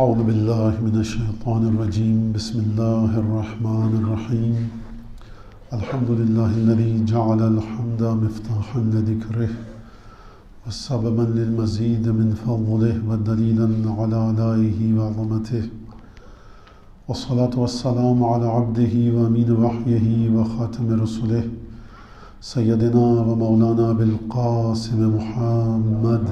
اعوذ باللہ من الشیطان الرجیم بسم اللہ الرحمن الرحیم الحمد للہ الذی جعل الحمد مفتاحا لذکرہ وسببا للمزید من فضلہ ودلیلا علی آلائہ وعظمتہ والصلاة والسلام علی عبدہ وامین وحیہ وخاتم رسلہ سیدنا و مولانا بالقاسم محمد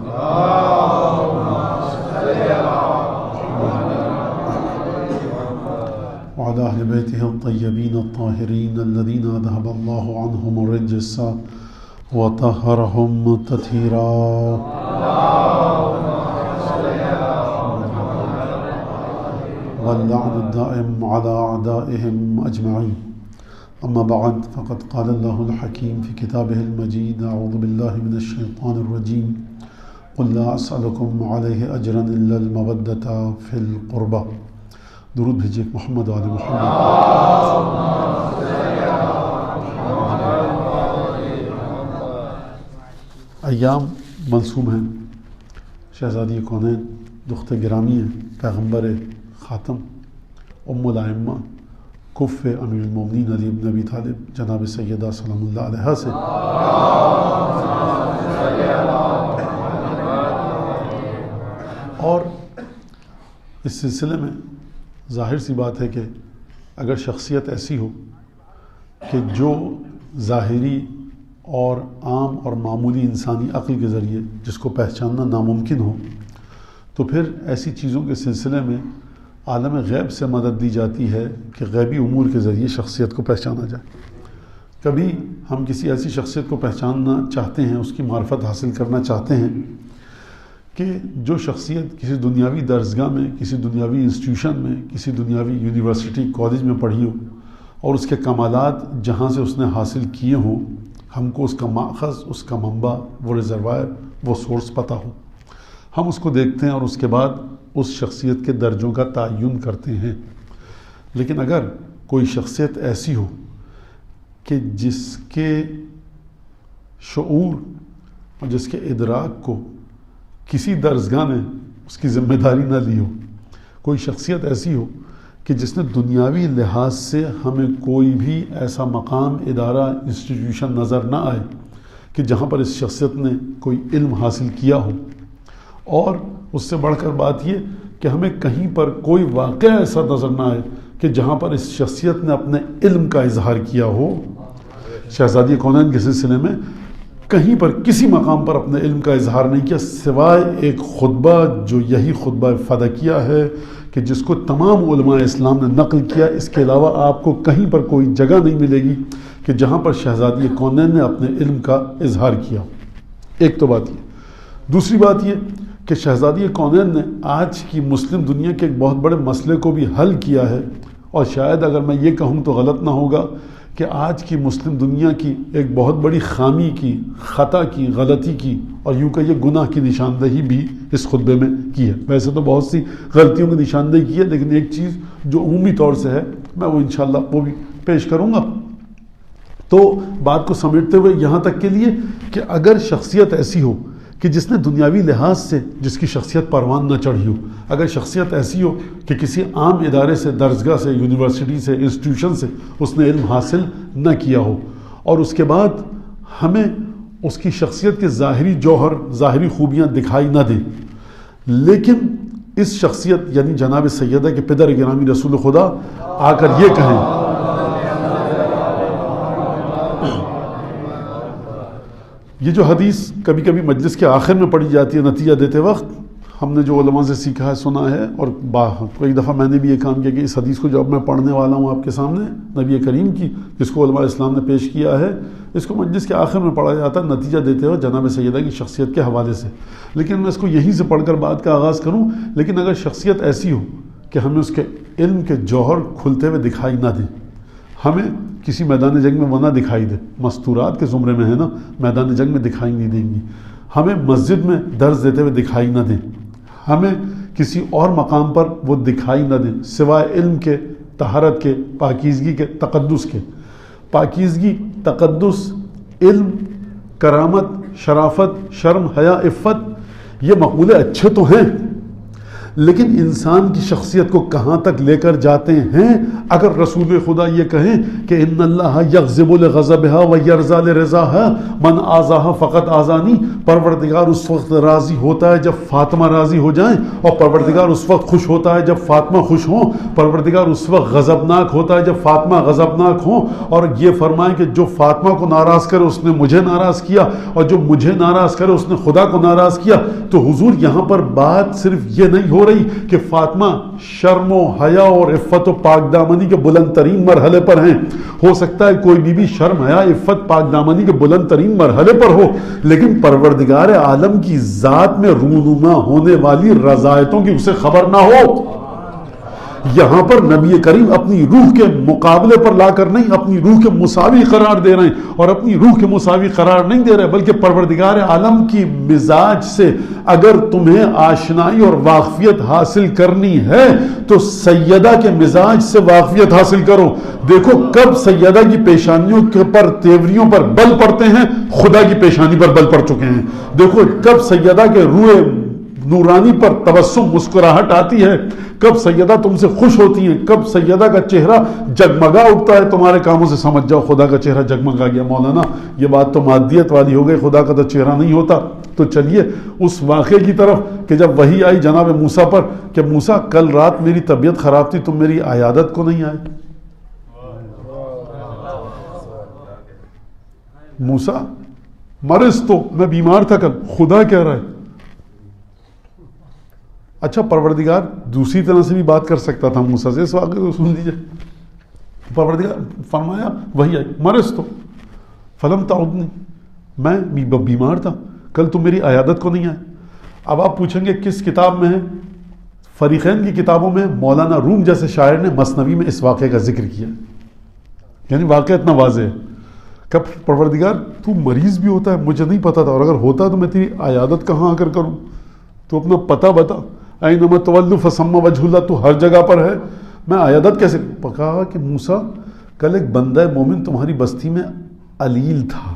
وعلى أهل بيته الطيبين الطاهرين الذين ذهب الله عنهم الرجس وطهرهم تطهيرا واللعن الدائم على أعدائهم أجمعين. أما بعد فقد قال الله الحكيم في كتابه المجيد أعوذ بالله من الشيطان الرجيم قل لا أسألكم عليه أجرا إلا المودة في القربى. درود بھیجیے محمد و آل محمد. ایام منصوم ہیں، شہزادی کونین دختر گرامی ہیں، پیغمبر خاتم ام الائمہ کف امیر المومنین علی بن ابی طالب جناب سیدہ سلام اللہ علیہ سے اور اس سلسلے میں ظاہر سی بات ہے کہ اگر شخصیت ایسی ہو کہ جو ظاہری اور عام اور معمولی انسانی عقل کے ذریعے جس کو پہچاننا ناممکن ہو، تو پھر ایسی چیزوں کے سلسلے میں عالم غیب سے مدد دی جاتی ہے کہ غیبی امور کے ذریعے شخصیت کو پہچانا جائے. کبھی ہم کسی ایسی شخصیت کو پہچاننا چاہتے ہیں، اس کی معرفت حاصل کرنا چاہتے ہیں کہ جو شخصیت کسی دنیاوی درسگاہ میں، کسی دنیاوی انسٹیٹیوشن میں، کسی دنیاوی یونیورسٹی کالج میں پڑھی ہو اور اس کے کمالات جہاں سے اس نے حاصل کیے ہوں، ہم کو اس کا ماخذ، اس کا منبع، وہ ریزروائر، وہ سورس پتہ ہو، ہم اس کو دیکھتے ہیں اور اس کے بعد اس شخصیت کے درجوں کا تعین کرتے ہیں. لیکن اگر کوئی شخصیت ایسی ہو کہ جس کے شعور اور جس کے ادراک کو کسی درسگاہ نے اس کی ذمہ داری نہ لی ہو، کوئی شخصیت ایسی ہو کہ جس نے دنیاوی لحاظ سے ہمیں کوئی بھی ایسا مقام، ادارہ، انسٹیٹیوشن نظر نہ آئے کہ جہاں پر اس شخصیت نے کوئی علم حاصل کیا ہو، اور اس سے بڑھ کر بات یہ کہ ہمیں کہیں پر کوئی واقعہ ایسا نظر نہ آئے کہ جہاں پر اس شخصیت نے اپنے علم کا اظہار کیا ہو. شہزادی کونین کے سلسلے میں کہیں پر کسی مقام پر اپنے علم کا اظہار نہیں کیا سوائے ایک خطبہ جو یہی خطبہ فدکیہ ہے کہ جس کو تمام علماء اسلام نے نقل کیا. اس کے علاوہ آپ کو کہیں پر کوئی جگہ نہیں ملے گی کہ جہاں پر شہزادی کونین نے اپنے علم کا اظہار کیا. ایک تو بات یہ. دوسری بات یہ کہ شہزادی کونین نے آج کی مسلم دنیا کے ایک بہت بڑے مسئلے کو بھی حل کیا ہے، اور شاید اگر میں یہ کہوں تو غلط نہ ہوگا کہ آج کی مسلم دنیا کی ایک بہت بڑی خامی کی، خطا کی، غلطی کی اور یوں کہ یہ گناہ کی نشاندہی بھی اس خطبے میں کی ہے. ویسے تو بہت سی غلطیوں کی نشاندہی کی ہے، لیکن ایک چیز جو عمومی طور سے ہے میں وہ انشاءاللہ وہ بھی پیش کروں گا. تو بات کو سمیٹتے ہوئے یہاں تک کے لیے کہ اگر شخصیت ایسی ہو کہ جس نے دنیاوی لحاظ سے جس کی شخصیت پروان نہ چڑھی ہو، اگر شخصیت ایسی ہو کہ کسی عام ادارے سے، درسگاہ سے، یونیورسٹی سے، انسٹیٹیوشن سے اس نے علم حاصل نہ کیا ہو، اور اس کے بعد ہمیں اس کی شخصیت کے ظاہری جوہر، ظاہری خوبیاں دکھائی نہ دیں، لیکن اس شخصیت یعنی جناب سیدہ کے پدر گرامی رسول خدا آ کر یہ کہیں، یہ جو حدیث کبھی کبھی مجلس کے آخر میں پڑھی جاتی ہے نتیجہ دیتے وقت، ہم نے جو علماء سے سیکھا ہے، سنا ہے، اور کوئی دفعہ میں نے بھی یہ کام کیا کہ اس حدیث کو جو اب میں پڑھنے والا ہوں آپ کے سامنے نبی کریم کی، جس کو علماء اسلام نے پیش کیا ہے، اس کو مجلس کے آخر میں پڑھا جاتا ہے نتیجہ دیتے ہوئے جناب سیدہ کی شخصیت کے حوالے سے. لیکن میں اس کو یہیں سے پڑھ کر بات کا آغاز کروں. لیکن اگر شخصیت ایسی ہو کہ ہمیں اس کے علم کے جوہر کھلتے ہوئے دکھائی نہ دیں، ہمیں کسی میدان جنگ میں وہ نہ دکھائی دے، مستورات کے زمرے میں ہے نا، میدان جنگ میں دکھائی نہیں دیں گی، ہمیں مسجد میں درس دیتے ہوئے دکھائی نہ دیں، ہمیں کسی اور مقام پر وہ دکھائی نہ دیں سوائے علم کے، طہارت کے، پاکیزگی کے، تقدس کے. پاکیزگی، تقدس، علم، کرامت، شرافت، شرم، حیا، عفت، یہ مقولے اچھے تو ہیں، لیکن انسان کی شخصیت کو کہاں تک لے کر جاتے ہیں؟ اگر رسول خدا یہ کہیں کہ ان اللہ یغضب لغضبها ویرضی لرضاها من آذاها فقط آذانی، پروردگار اس وقت راضی ہوتا ہے جب فاطمہ راضی ہو جائیں، اور پروردگار اس وقت خوش ہوتا ہے جب فاطمہ خوش ہوں، پروردگار اس وقت غضبناک ہوتا ہے جب فاطمہ غضبناک ہوں، اور یہ فرمائیں کہ جو فاطمہ کو ناراض کرے اس نے مجھے ناراض کیا، اور جو مجھے ناراض کرے اس نے خدا کو ناراض کیا۔ تو حضور یہاں پر بات صرف یہ نہیں ہو رہی کہ فاطمہ شرم و حیا اور عفت و پاک دامنی کے بلند ترین مرحلے پر ہیں، ہو سکتا ہے کوئی بی بی شرم حیا عفت پاک دامنی کے بلند ترین مرحلے پر ہو، لیکن پروردگار عالم کی ذات میں رونما ہونے والی رضایتوں کی اسے خبر نہ ہو۔ یہاں پر نبی کریم اپنی روح کے مقابلے پر لا کر نہیں، اپنی روح کے مساوی قرار دے رہے ہیں، اور اپنی روح کے مساوی قرار نہیں دے رہے بلکہ پروردگار عالم کی مزاج سے اگر تمہیں آشنائی اور واقفیت حاصل کرنی ہے تو سیدہ کے مزاج سے واقفیت حاصل کرو۔ دیکھو کب سیدہ کی پیشانیوں کے پر تیوریوں پر بل پڑتے ہیں، خدا کی پیشانی پر بل پڑ چکے ہیں۔ دیکھو کب سیدہ کے روئے نورانی پر تبسم مسکراہٹ آتی ہے، کب سیدہ تم سے خوش ہوتی ہیں، کب سیدہ کا چہرہ جگمگا اٹھتا ہے تمہارے کاموں سے، سمجھ جاؤ خدا کا چہرہ جگمگا گیا۔ مولانا یہ بات تو مادیت والی ہو گئی، خدا کا تو چہرہ نہیں ہوتا۔ تو چلیے اس واقعے کی طرف کہ جب وحی آئی جناب موسیٰ پر کہ موسیٰ کل رات میری طبیعت خراب تھی، تم میری عیادت کو نہیں آئے۔ موسیٰ مرض تو میں بیمار تھا کل، خدا کہہ رہا ہے۔ اچھا پروردگار دوسری طرح سے بھی بات کر سکتا تھا موسیٰ سے، اس واقعے کو سن لیجیے۔ پروردگار فرمایا وہی آئی، مرض تو فلم تعودنی، میں بیمار تھا کل تم میری عیادت کو نہیں آئے۔ اب آپ پوچھیں گے کس کتاب میں ہے؟ فریقین کی کتابوں میں مولانا روم جیسے شاعر نے مثنوی میں اس واقعے کا ذکر کیا، یعنی واقعہ اتنا واضح ہے۔ کب پروردگار تو مریض بھی ہوتا ہے مجھے نہیں پتا تھا، اور اگر ہوتا تو میں تیری عیادت کہاں آ کر کروں، تو اپنا پتہ بتا، اینما تولوا فثم وجہ اللہ، تو ہر جگہ پر ہے، میں عیادت کیسے؟ کہا کہ موسیٰ کل ایک بندہ مومن تمہاری بستی میں علیل تھا،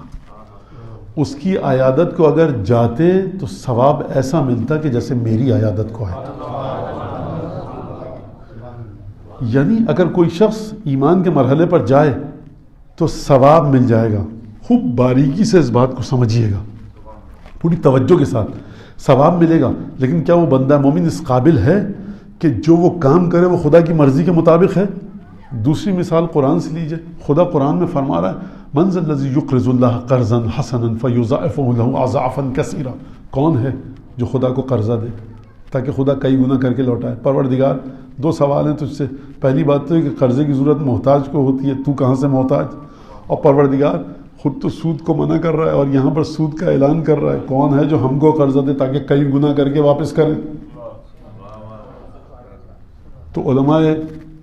اس کی عیادت کو اگر جاتے تو ثواب ایسا ملتا کہ جیسے میری عیادت کو آئے۔ یعنی اگر کوئی شخص ایمان کے مرحلے پر جائے تو ثواب مل جائے گا۔ خوب باریکی سے اس بات کو سمجھیے گا، پوری توجہ کے ساتھ، ثواب ملے گا۔ لیکن کیا وہ بندہ مومن اس قابل ہے کہ جو وہ کام کرے وہ خدا کی مرضی کے مطابق ہے؟ دوسری مثال قرآن سے لیجئے، خدا قرآن میں فرما رہا ہے من ذا الذی یقرض اللہ قرضا حسنا فیضاعفہ لہ اضعافا کثیرا، کون ہے جو خدا کو قرضہ دے تاکہ خدا کئی گنا کر کے لوٹائے؟ پروردگار دو سوال ہیں تجھ سے، پہلی بات تو ہے کہ قرضے کی ضرورت محتاج کو ہوتی ہے، تو کہاں سے محتاج؟ اور پروردگار خود تو سود کو منع کر رہا ہے اور یہاں پر سود کا اعلان کر رہا ہے، کون ہے جو ہم کو قرضہ دے تاکہ کئی گنا کر کے واپس کریں؟ تو علماء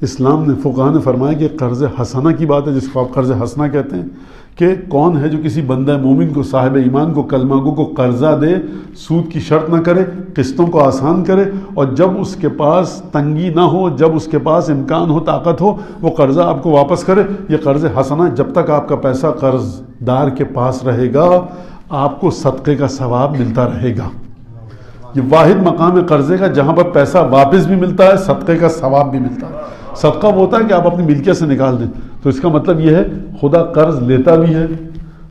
اسلام نے فقہاء نے فرمایا کہ قرض حسنہ کی بات ہے، جس کو آپ قرض حسنہ کہتے ہیں، کہ کون ہے جو کسی بندہ مومن کو، صاحب ایمان کو، کلمہ گو کو قرضہ دے، سود کی شرط نہ کرے، قسطوں کو آسان کرے، اور جب اس کے پاس تنگی نہ ہو، جب اس کے پاس امکان ہو، طاقت ہو، وہ قرضہ آپ کو واپس کرے۔ یہ قرض حسنہ، جب تک آپ کا پیسہ قرض دار کے پاس رہے گا آپ کو صدقے کا ثواب ملتا رہے گا۔ یہ واحد مقام ہے قرضے کا جہاں پر پیسہ واپس بھی ملتا ہے، صدقے کا ثواب بھی ملتا ہے۔ صدقہ وہ ہوتا ہے کہ آپ اپنی ملکیت سے نکال دیں، تو اس کا مطلب یہ ہے خدا قرض لیتا بھی ہے،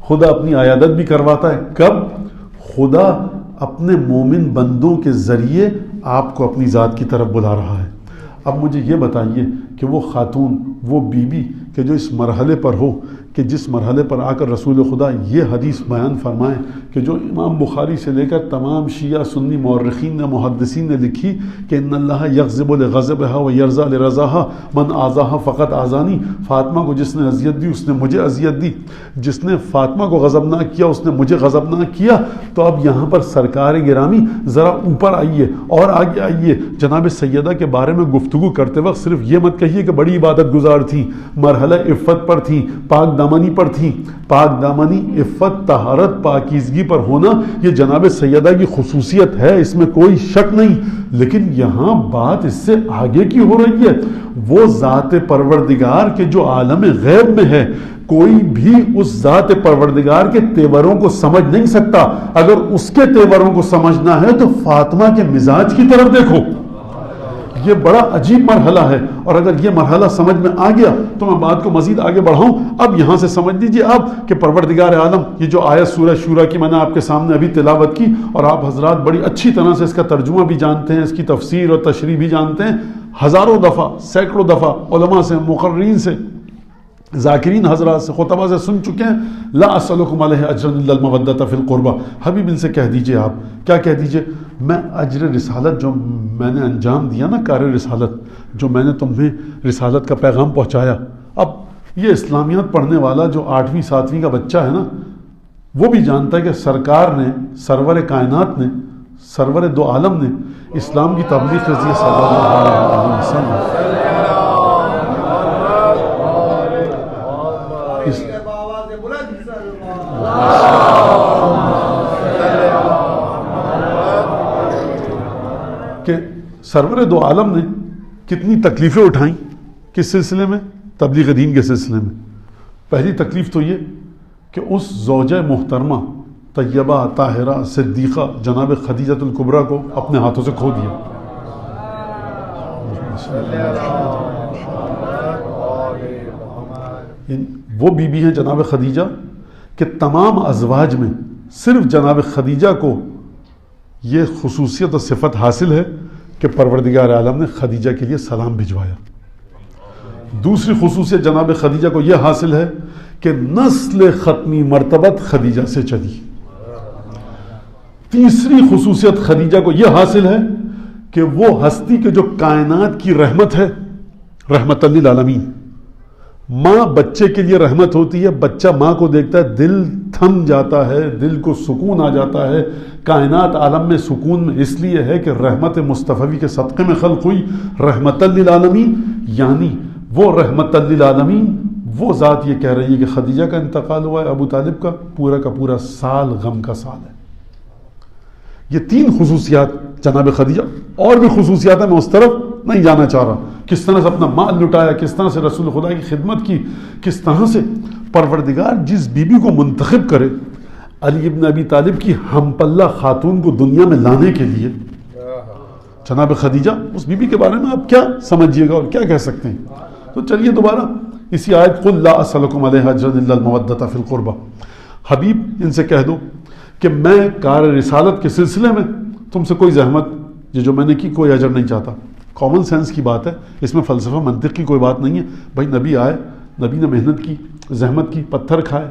خدا اپنی عیادت بھی کرواتا ہے۔ کب؟ خدا اپنے مومن بندوں کے ذریعے آپ کو اپنی ذات کی طرف بلا رہا ہے۔ اب مجھے یہ بتائیے کہ وہ خاتون، وہ بی بی کہ جو اس مرحلے پر ہو، کہ جس مرحلے پر آ کر رسول خدا یہ حدیث بیان فرمائیں کہ جو امام بخاری سے لے کر تمام شیعہ سنی مورخین نے، محدثین نے لکھی کہ ان اللہ یغضب لغضبها ویرضی لرضاها من آذاها فقط آذانی، فاطمہ کو جس نے اذیت دی اس نے مجھے اذیت دی، جس نے فاطمہ کو غضبناک کیا اس نے مجھے غضبناک کیا۔ تو اب یہاں پر سرکار گرامی ذرا اوپر آئیے اور آگے آئیے، جناب سیدہ کے بارے میں گفتگو کرتے وقت صرف یہ مت کہیے کہ بڑی عبادت گزار تھی، مرحلہ عفت پر تھی، پاک دامنی پر تھی۔ پاک دامنی، عفت، طہارت، پاکیزگی پر ہونا یہ جناب سیدہ کی خصوصیت ہے، اس میں کوئی شک نہیں، لیکن یہاں بات اس سے آگے کی ہو رہی ہے۔ وہ ذات پروردگار کے جو عالم غیب میں ہے، کوئی بھی اس ذات پروردگار کے تیوروں کو سمجھ نہیں سکتا۔ اگر اس کے تیوروں کو سمجھنا ہے تو فاطمہ کے مزاج کی طرف دیکھو، یہ بڑا عجیب مرحلہ ہے، اور اگر یہ مرحلہ سمجھ میں آ گیا تو میں بات کو مزید آگے بڑھاؤں. اب یہاں سے سمجھ لیجیے آپ کہ پروردگار عالم، یہ جو آیت سورہ شورى کی میں نے آپ کے سامنے ابھی تلاوت کی، اور آپ حضرات بڑی اچھی طرح سے اس کا ترجمہ بھی جانتے ہیں، اس کی تفسیر اور تشریح بھی جانتے ہیں، ہزاروں دفعہ سینکڑوں دفعہ علماء سے، مقررین سے، ذاکرین حضرات سے، خطبہ سے سن چکے ہیں. لا اسألکم علیہ اجرا الا المودۃ فی القربہ. حبیب ان سے کہہ دیجئے، آپ کیا کہہ دیجئے، میں اجر رسالت جو میں نے انجام دیا نا، کار رسالت، جو میں نے تمہیں رسالت کا پیغام پہنچایا، اب یہ اسلامیات پڑھنے والا جو 8ویں 7ویں کا بچہ ہے نا، وہ بھی جانتا ہے کہ سرکار نے، سرور کائنات نے، سرور دو عالم نے اسلام کی تبلیغ کے ذریعے صلی اللہ علیہ وسلم کہ سرور دو عالم نے کتنی تکلیفیں اٹھائیں کس سلسلے میں، تبلیغ دین کے سلسلے میں. پہلی تکلیف تو یہ کہ اس زوجہ محترمہ طیبہ طاہرہ صدیقہ جناب خدیجۃ الکبریٰ کو اپنے ہاتھوں سے کھو دیا. وہ بیوی ہیں جناب خدیجہ کہ تمام ازواج میں صرف جناب خدیجہ کو یہ خصوصیت اور صفت حاصل ہے کہ پروردگار عالم نے خدیجہ کے لیے سلام بھجوایا. دوسری خصوصیت جناب خدیجہ کو یہ حاصل ہے کہ نسل ختمی مرتبت خدیجہ سے چلی. تیسری خصوصیت خدیجہ کو یہ حاصل ہے کہ وہ ہستی کے جو کائنات کی رحمت ہے، رحمت للعالمین. ماں بچے کے لیے رحمت ہوتی ہے، بچہ ماں کو دیکھتا ہے دل تھم جاتا ہے، دل کو سکون آ جاتا ہے. کائنات عالم میں سکون میں اس لیے ہے کہ رحمت مصطفی کے صدقے میں خلق ہوئی رحمت للعالمین. یعنی وہ رحمت للعالمین وہ ذات یہ کہہ رہی ہے کہ خدیجہ کا انتقال ہوا ہے، ابو طالب کا پورا سال غم کا سال ہے. یہ 3 خصوصیات جناب خدیجہ، اور بھی خصوصیات ہیں، میں اس طرف نہیں جانا چاہ رہا. کس طرح سے اپنا مال لٹایا، کس طرح سے رسول خدا کی خدمت کی، کس طرح سے پروردگار جس بیوی کو منتخب کرے علی ابن ابی طالب کی ہم پلہ خاتون کو دنیا میں لانے کے لیے، جناب خدیجہ، اس بیوی کے بارے میں آپ کیا سمجھیے گا اور کیا کہہ سکتے ہیں. تو چلیے دوبارہ اسی آیت قل لا اسألکم علیہ اجرا الا المودۃ فی القربہ. حبیب ان سے کہہ دو کہ میں کار رسالت کے سلسلے میں تم سے کوئی زحمت، یہ جو میں نے کی، کوئی اجر نہیں چاہتا. کامن سینس کی بات ہے، اس میں فلسفہ منطق کی کوئی بات نہیں ہے. بھائی نبی آئے، نبی نے محنت کی، زحمت کی، پتھر کھائے،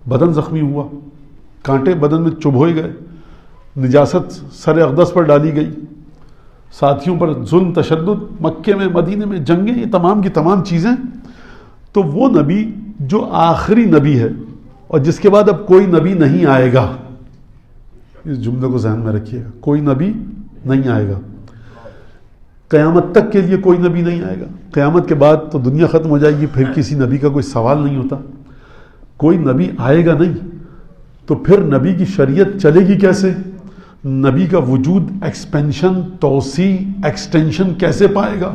بدن زخمی ہوا، کانٹے بدن میں چبھوئے گئے، نجاست سر اقدس پر ڈالی گئی، ساتھیوں پر ظلم تشدد، مکے میں مدینے میں جنگیں، یہ تمام کی تمام چیزیں. تو وہ نبی جو آخری نبی ہے اور جس کے بعد اب کوئی نبی نہیں آئے گا، اس جملے کو ذہن میں رکھیے گا، کوئی نبی نہیں آئے گا، قیامت تک کے لیے کوئی نبی نہیں آئے گا. قیامت کے بعد تو دنیا ختم ہو جائے گی، پھر کسی نبی کا کوئی سوال نہیں ہوتا. کوئی نبی آئے گا نہیں تو پھر نبی کی شریعت چلے گی کیسے؟ نبی کا وجود ایکسپینشن، توسیع، ایکسٹینشن کیسے پائے گا؟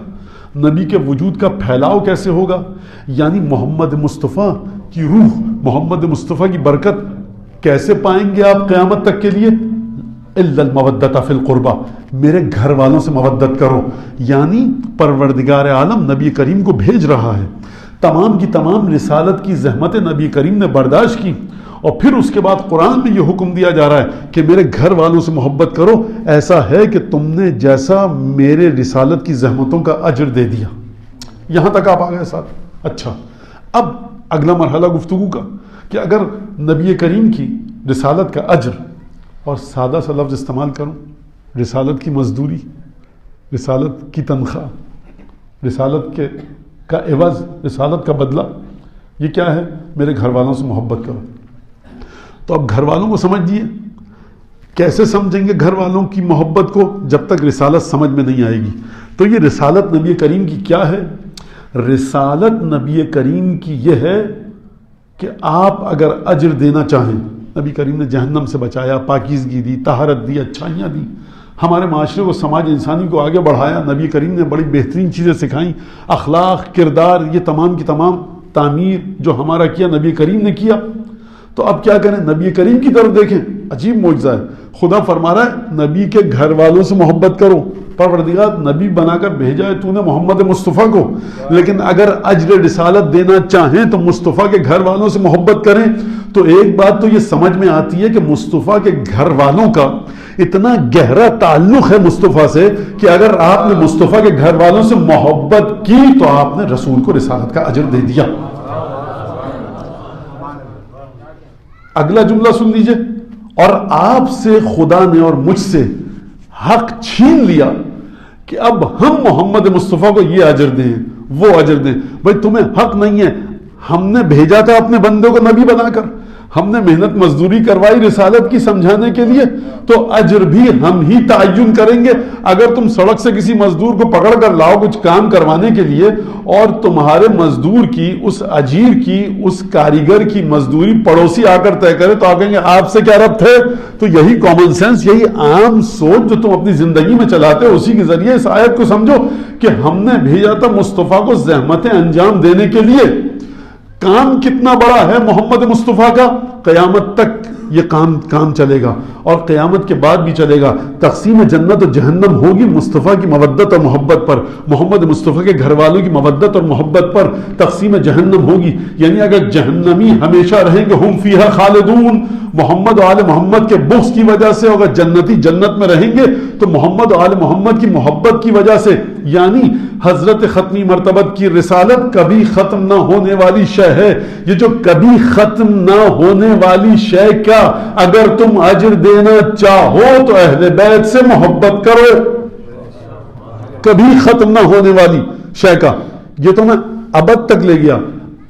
نبی کے وجود کا پھیلاؤ کیسے ہوگا؟ یعنی محمد مصطفیٰ کی روح، محمد مصطفیٰ کی برکت کیسے پائیں گے آپ قیامت تک کے لیے؟ الا المودۃ فی القربہ، میرے گھر والوں سے مودت کرو. یعنی پروردگار عالم نبی کریم کو بھیج رہا ہے، تمام کی تمام رسالت کی زحمت نبی کریم نے برداشت کی، اور پھر اس کے بعد قرآن میں یہ حکم دیا جا رہا ہے کہ میرے گھر والوں سے محبت کرو. ایسا ہے کہ تم نے جیسا میرے رسالت کی زحمتوں کا اجر دے دیا. یہاں تک آپ آ گئے ساتھ. اچھا، اب اگلا مرحلہ گفتگو کا کہ اگر نبی کریم کی رسالت کا اجر، اور سادہ سا لفظ استعمال کروں، رسالت کی مزدوری، رسالت کی تنخواہ، رسالت کا عوض، رسالت کا بدلہ، یہ کیا ہے؟ میرے گھر والوں سے محبت کرو. تو اب گھر والوں کو سمجھیے، کیسے سمجھیں گے گھر والوں کی محبت کو جب تک رسالت سمجھ میں نہیں آئے گی؟ تو یہ رسالت نبی کریم کی کیا ہے؟ رسالت نبی کریم کی یہ ہے کہ آپ اگر اجر دینا چاہیں، نبی کریم نے جہنم سے بچایا، پاکیزگی دی، طہارت دی، اچھائیاں دی، ہمارے معاشرے کو، سماج انسانی کو آگے بڑھایا. نبی کریم نے بڑی بہترین چیزیں سکھائیں، اخلاق، کردار، یہ تمام کی تمام تعمیر جو ہمارا کیا نبی کریم نے کیا. تو اب کیا کریں؟ نبی کریم کی طرف دیکھیں، عجیب معجزہ ہے. خدا فرما رہا ہے نبی کے گھر والوں سے محبت کرو. پروردگار نبی بنا کر بھیجا ہے تو نے محمد مصطفیٰ کو, لیکن اگر اجر رسالت دینا چاہیں تو مصطفیٰ کے گھر والوں سے محبت کریں. تو ایک بات تو یہ سمجھ میں آتی ہے کہ مصطفیٰ کے گھر والوں کا اتنا گہرا تعلق ہے مصطفیٰ سے کہ اگر آپ نے مصطفیٰ کے گھر والوں سے محبت کی تو آپ نے رسول کو رسالت کا اجر دے دیا. اگلا جملہ سن لیجئے, اور آپ سے خدا نے اور مجھ سے حق چھین لیا کہ اب ہم محمد مصطفیٰ کو یہ اجر دیں وہ اجر دیں. بھائی تمہیں حق نہیں ہے, ہم نے بھیجا تھا اپنے بندے کو نبی بنا کر, ہم نے محنت مزدوری کروائی رسالت کی سمجھانے کے لیے, تو اجر بھی ہم ہی تعین کریں گے. اگر تم سڑک سے کسی مزدور کو پکڑ کر لاؤ کچھ کام کروانے کے لیے, اور تمہارے مزدور کی, اس اجیر کی, اس کاریگر کی مزدوری پڑوسی آ کر طے کرے تو آپ کہیں گے آپ سے کیا ربط ہے؟ تو یہی کامن سینس, یہی عام سوچ جو تم اپنی زندگی میں چلاتے ہو, اسی کے ذریعے اس آیت کو سمجھو کہ ہم نے بھیجا تھا مصطفیٰ کو زحمتیں انجام دینے کے لیے. کام کتنا بڑا ہے محمد مصطفیٰ کا, قیامت تک یہ کام چلے گا اور قیامت کے بعد بھی چلے گا. تقسیم جنت و جہنم ہوگی مصطفیٰ کی مودت اور محبت پر, محمد مصطفیٰ کے گھر والوں کی مودت اور محبت پر تقسیم جہنم ہوگی. یعنی اگر جہنمی ہمیشہ رہیں گے ہم فیہا خالدون, محمد و آل محمد کے بغض کی وجہ سے, اگر جنتی جنت میں رہیں گے تو محمد و آل محمد کی محبت کی وجہ سے. یعنی حضرت ختمی مرتبت کی رسالت کبھی ختم نہ ہونے والی شے ہے. یہ جو کبھی ختم نہ ہونے والی شے کا اگر تم اجر دینا چاہو تو اہل بیت سے محبت کرو. کبھی ختم نہ ہونے والی شے کا, یہ تو میں ابد تک لے گیا.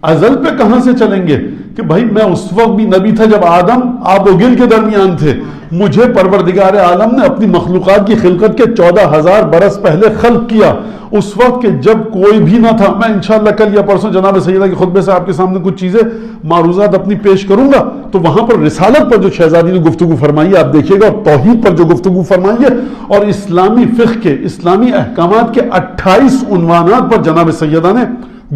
ازل پہ کہاں سے چلیں گے کہ بھائی میں اس وقت بھی نبی تھا جب آدم آب و گل کے درمیان تھے. مجھے پروردگار عالم نے اپنی مخلوقات کی خلقت کے 14,000 برس پہلے خلق کیا, اس وقت کہ جب کوئی بھی نہ تھا. میں انشاءاللہ کل یا پرسوں جناب سیدہ کے خطبے سے آپ کے سامنے کچھ چیزیں معروضات اپنی پیش کروں گا, تو وہاں پر رسالت پر جو شہزادی نے گفتگو فرمائی ہے آپ دیکھیے گا, اور توحید پر جو گفتگو فرمائی ہے, اور اسلامی فقہ کے, اسلامی احکامات کے 28 عنوانات پر جناب سیدہ نے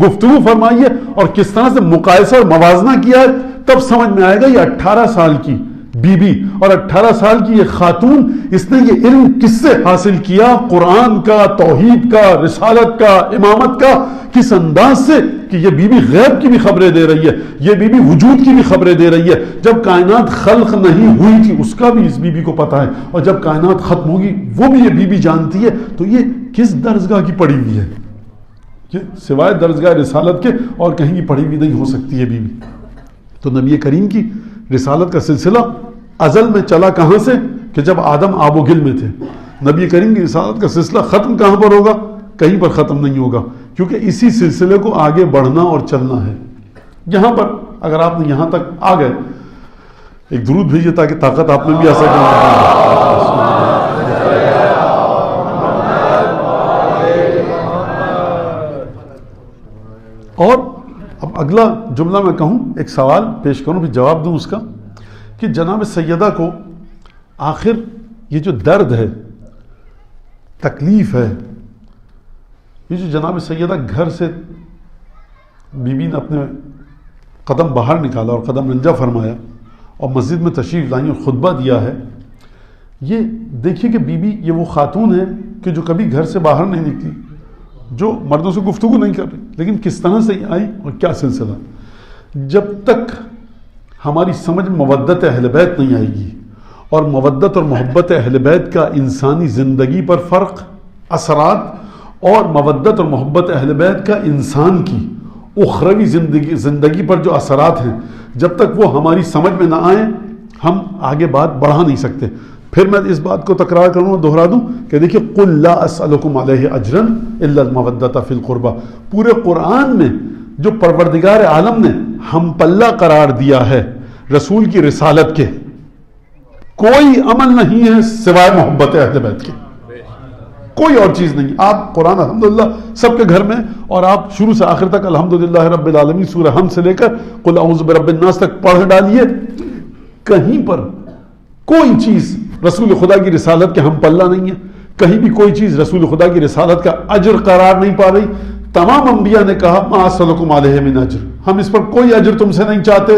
گفتگو فرمائی ہے, اور کس طرح سے مقایسہ اور موازنہ کیا ہے. تب سمجھ میں آئے گا یہ 18 سال کی بی بی اور 18 سال کی یہ خاتون, اس نے یہ علم کس سے حاصل کیا, قرآن کا, توحید کا, رسالت کا, امامت کا, کس انداز سے کہ یہ بی بی غیب کی بھی خبریں دے رہی ہے, یہ بی بی وجود کی بھی خبریں دے رہی ہے. جب کائنات خلق نہیں ہوئی تھی اس کا بھی اس بی بی کو پتا ہے, اور جب کائنات ختم ہوگی وہ بھی یہ بی بی جانتی ہے. تو یہ کس درسگاہ کی پڑھی ہوئی ہے, کہ سوائے درسگاہ رسالت کے اور کہیں کی پڑھی ہوئی نہیں ہو سکتی ہے بی بی. تو نبی کریم کی رسالت کا سلسلہ ازل میں چلا کہاں سے کہ جب آدم آب و گل میں تھے. نبی کریم کی رسالت کا سلسلہ ختم کہاں پر ہوگا, کہیں پر ختم نہیں ہوگا, کیونکہ اسی سلسلے کو آگے بڑھنا اور چلنا ہے. یہاں پر اگر آپ نے یہاں تک آ گئے, ایک درود بھیجیے تاکہ طاقت آپ میں بھی آ سکے. اور اب اگلا جملہ میں کہوں, ایک سوال پیش کروں پھر جواب دوں اس کا, کہ جناب سیدہ کو آخر یہ جو درد ہے, تکلیف ہے, یہ جو جناب سیدہ گھر سے بی بی نے اپنے قدم باہر نکالا اور قدم رنجا فرمایا اور مسجد میں تشریف لائیں اور خطبہ دیا ہے, یہ دیکھیے کہ بی بی یہ وہ خاتون ہے کہ جو کبھی گھر سے باہر نہیں نکلی, جو مردوں سے گفتگو نہیں کر رہی, لیکن کس طرح سے آئی اور کیا سلسلہ. جب تک ہماری سمجھ میں مودت اہل بیت نہیں آئے گی, اور مودت اور محبت اہل بیت کا انسانی زندگی پر فرق, اثرات, اور مودت اور محبت اہل بیت کا انسان کی اخروی زندگی پر جو اثرات ہیں, جب تک وہ ہماری سمجھ میں نہ آئیں ہم آگے بات بڑھا نہیں سکتے. پھر میں اس بات کو تکرار کروں اور دہرا دوں کہ دیکھیے قُلْ لَا أَسْأَلُكُمْ عَلَيْهِ أَجْرًا إِلَّا الْمَوَدَّةَ فِي الْقُرْبَى, پورے قرآن میں جو پروردگار عالم نے ہم پلہ قرار دیا ہے رسول کی رسالت کے, کوئی عمل نہیں ہے سوائے محبت اہل بیت کے, کوئی اور چیز نہیں. آپ قرآن الحمدللہ سب کے گھر میں, اور آپ شروع سے آخر تک الحمدللہ رب العالمین سورہ حمد سے لے کر قُلْ أَعُوذُ بِرَبِّ النَّاسِ تک پڑھ ڈالیے, کہیں پر کوئی چیز رسول خدا کی رسالت کے ہم پلہ نہیں ہے, کہیں بھی کوئی چیز رسول خدا کی رسالت کا اجر قرار نہیں پا رہی. تمام انبیاء نے کہا ما اسألکم علیہ من اجر, ہم اس پر کوئی اجر تم سے نہیں چاہتے,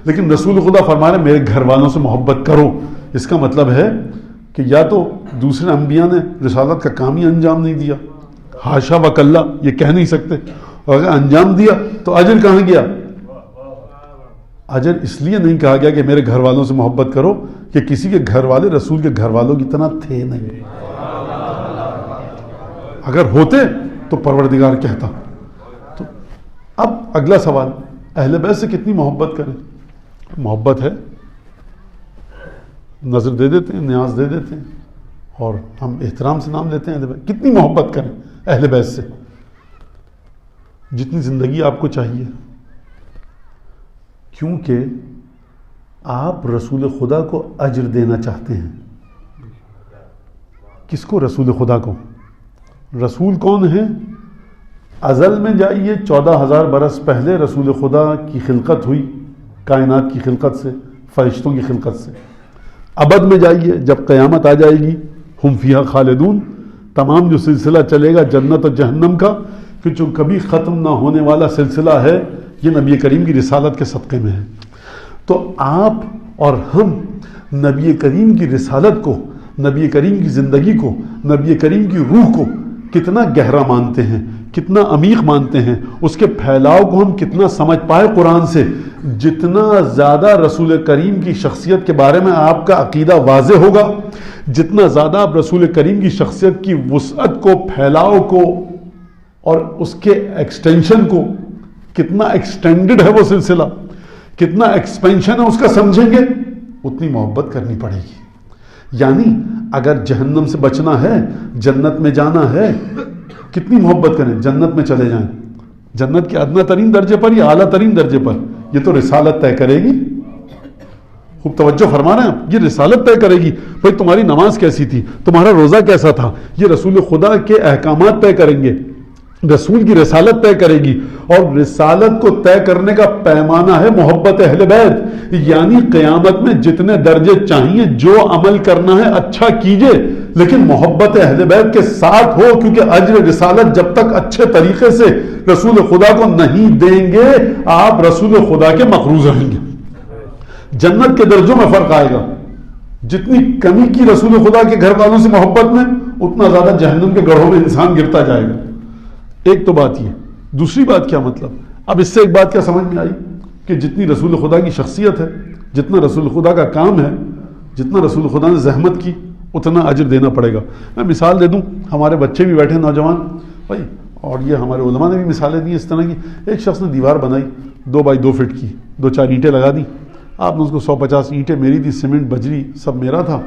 لیکن رسول خدا فرما رہے میرے گھر والوں سے محبت کرو. اس کا مطلب ہے کہ یا تو دوسرے انبیاء نے رسالت کا کام ہی انجام نہیں دیا، حاشا و کلا، یہ کہہ نہیں سکتے، اور اگر انجام دیا تو اجر کہاں گیا؟ اجر اس لیے نہیں کہا گیا کہ میرے گھر والوں سے محبت کرو کہ کسی کے گھر والے رسول کے گھر والوں کی طرح تھے نہیں، اگر ہوتے تو پروردگار کہتا۔ تو اب اگلا سوال، اہل بیت سے کتنی محبت کریں؟ محبت ہے، نظر دے دیتے ہیں، نیاز دے دیتے ہیں، اور ہم احترام سے نام لیتے ہیں اہل بیت۔ کتنی محبت کریں اہل بیت سے؟ جتنی زندگی آپ کو چاہیے، کیونکہ آپ رسول خدا کو اجر دینا چاہتے ہیں۔ کس کو؟ رسول خدا کو۔ رسول کون ہے؟ ازل میں جائیے، 14,000 برس پہلے رسول خدا کی خلقت ہوئی، کائنات کی خلقت سے، فرشتوں کی خلقت سے۔ ابد میں جائیے، جب قیامت آ جائے گی، ہم فیہا خالدون، تمام جو سلسلہ چلے گا جنت اور جہنم کا، کہ جو کبھی ختم نہ ہونے والا سلسلہ ہے، یہ نبی کریم کی رسالت کے صدقے میں ہے۔ تو آپ اور ہم نبی کریم کی رسالت کو، نبی کریم کی زندگی کو، نبی کریم کی روح کو کتنا گہرا مانتے ہیں، کتنا عمیق مانتے ہیں، اس کے پھیلاؤ کو ہم کتنا سمجھ پائے قرآن سے۔ جتنا زیادہ رسول کریم کی شخصیت کے بارے میں آپ کا عقیدہ واضح ہوگا، جتنا زیادہ آپ رسول کریم کی شخصیت کی وسعت کو، پھیلاؤ کو، اور اس کے ایکسٹینشن کو، کتنا ایکسٹینڈڈ ہے وہ سلسلہ، کتنا ایکسپینشن ہے اس کا سمجھیں گے، اتنی محبت کرنی پڑے گی۔ یعنی اگر جہنم سے بچنا ہے، جنت میں جانا ہے، کتنی محبت کریں، جنت میں چلے جائیں، جنت کے ادنا ترین درجے پر یا اعلیٰ ترین درجے پر، یہ تو رسالت طے کرے گی۔ خوب توجہ فرما رہے ہیں آپ، یہ رسالت طے کرے گی۔ بھائی تمہاری نماز کیسی تھی، تمہارا روزہ کیسا تھا، یہ رسول خدا کے احکامات طے کریں گے، رسول کی رسالت طے کرے گی۔ اور رسالت کو طے کرنے کا پیمانہ ہے محبت اہل بیت، یعنی قیامت میں جتنے درجے چاہیے، جو عمل کرنا ہے اچھا کیجئے، لیکن محبت اہل بیت کے ساتھ ہو، کیونکہ اجر رسالت جب تک اچھے طریقے سے رسول خدا کو نہیں دیں گے، آپ رسول خدا کے مقروض رہیں گے۔ جنت کے درجوں میں فرق آئے گا، جتنی کمی کی رسول خدا کے گھر والوں سے محبت میں، اتنا زیادہ جہنم کے گڑھوں میں انسان گرتا جائے گا۔ ایک تو بات یہ، دوسری بات کیا مطلب؟ اب اس سے ایک بات کیا سمجھ میں آئی کہ جتنی رسول خدا کی شخصیت ہے، جتنا رسول خدا کا کام ہے، جتنا رسول خدا نے زحمت کی، اتنا اجر دینا پڑے گا۔ میں مثال دے دوں، ہمارے بچے بھی بیٹھے نوجوان بھائی، اور یہ ہمارے علماء نے بھی مثالیں دی اس طرح کی۔ ایک شخص نے دیوار بنائی 2 بائی 2 فٹ کی، 2-4 اینٹیں لگا دی، آپ نے اس کو 150 اینٹیں میری تھی، سیمنٹ بجری سب میرا تھا،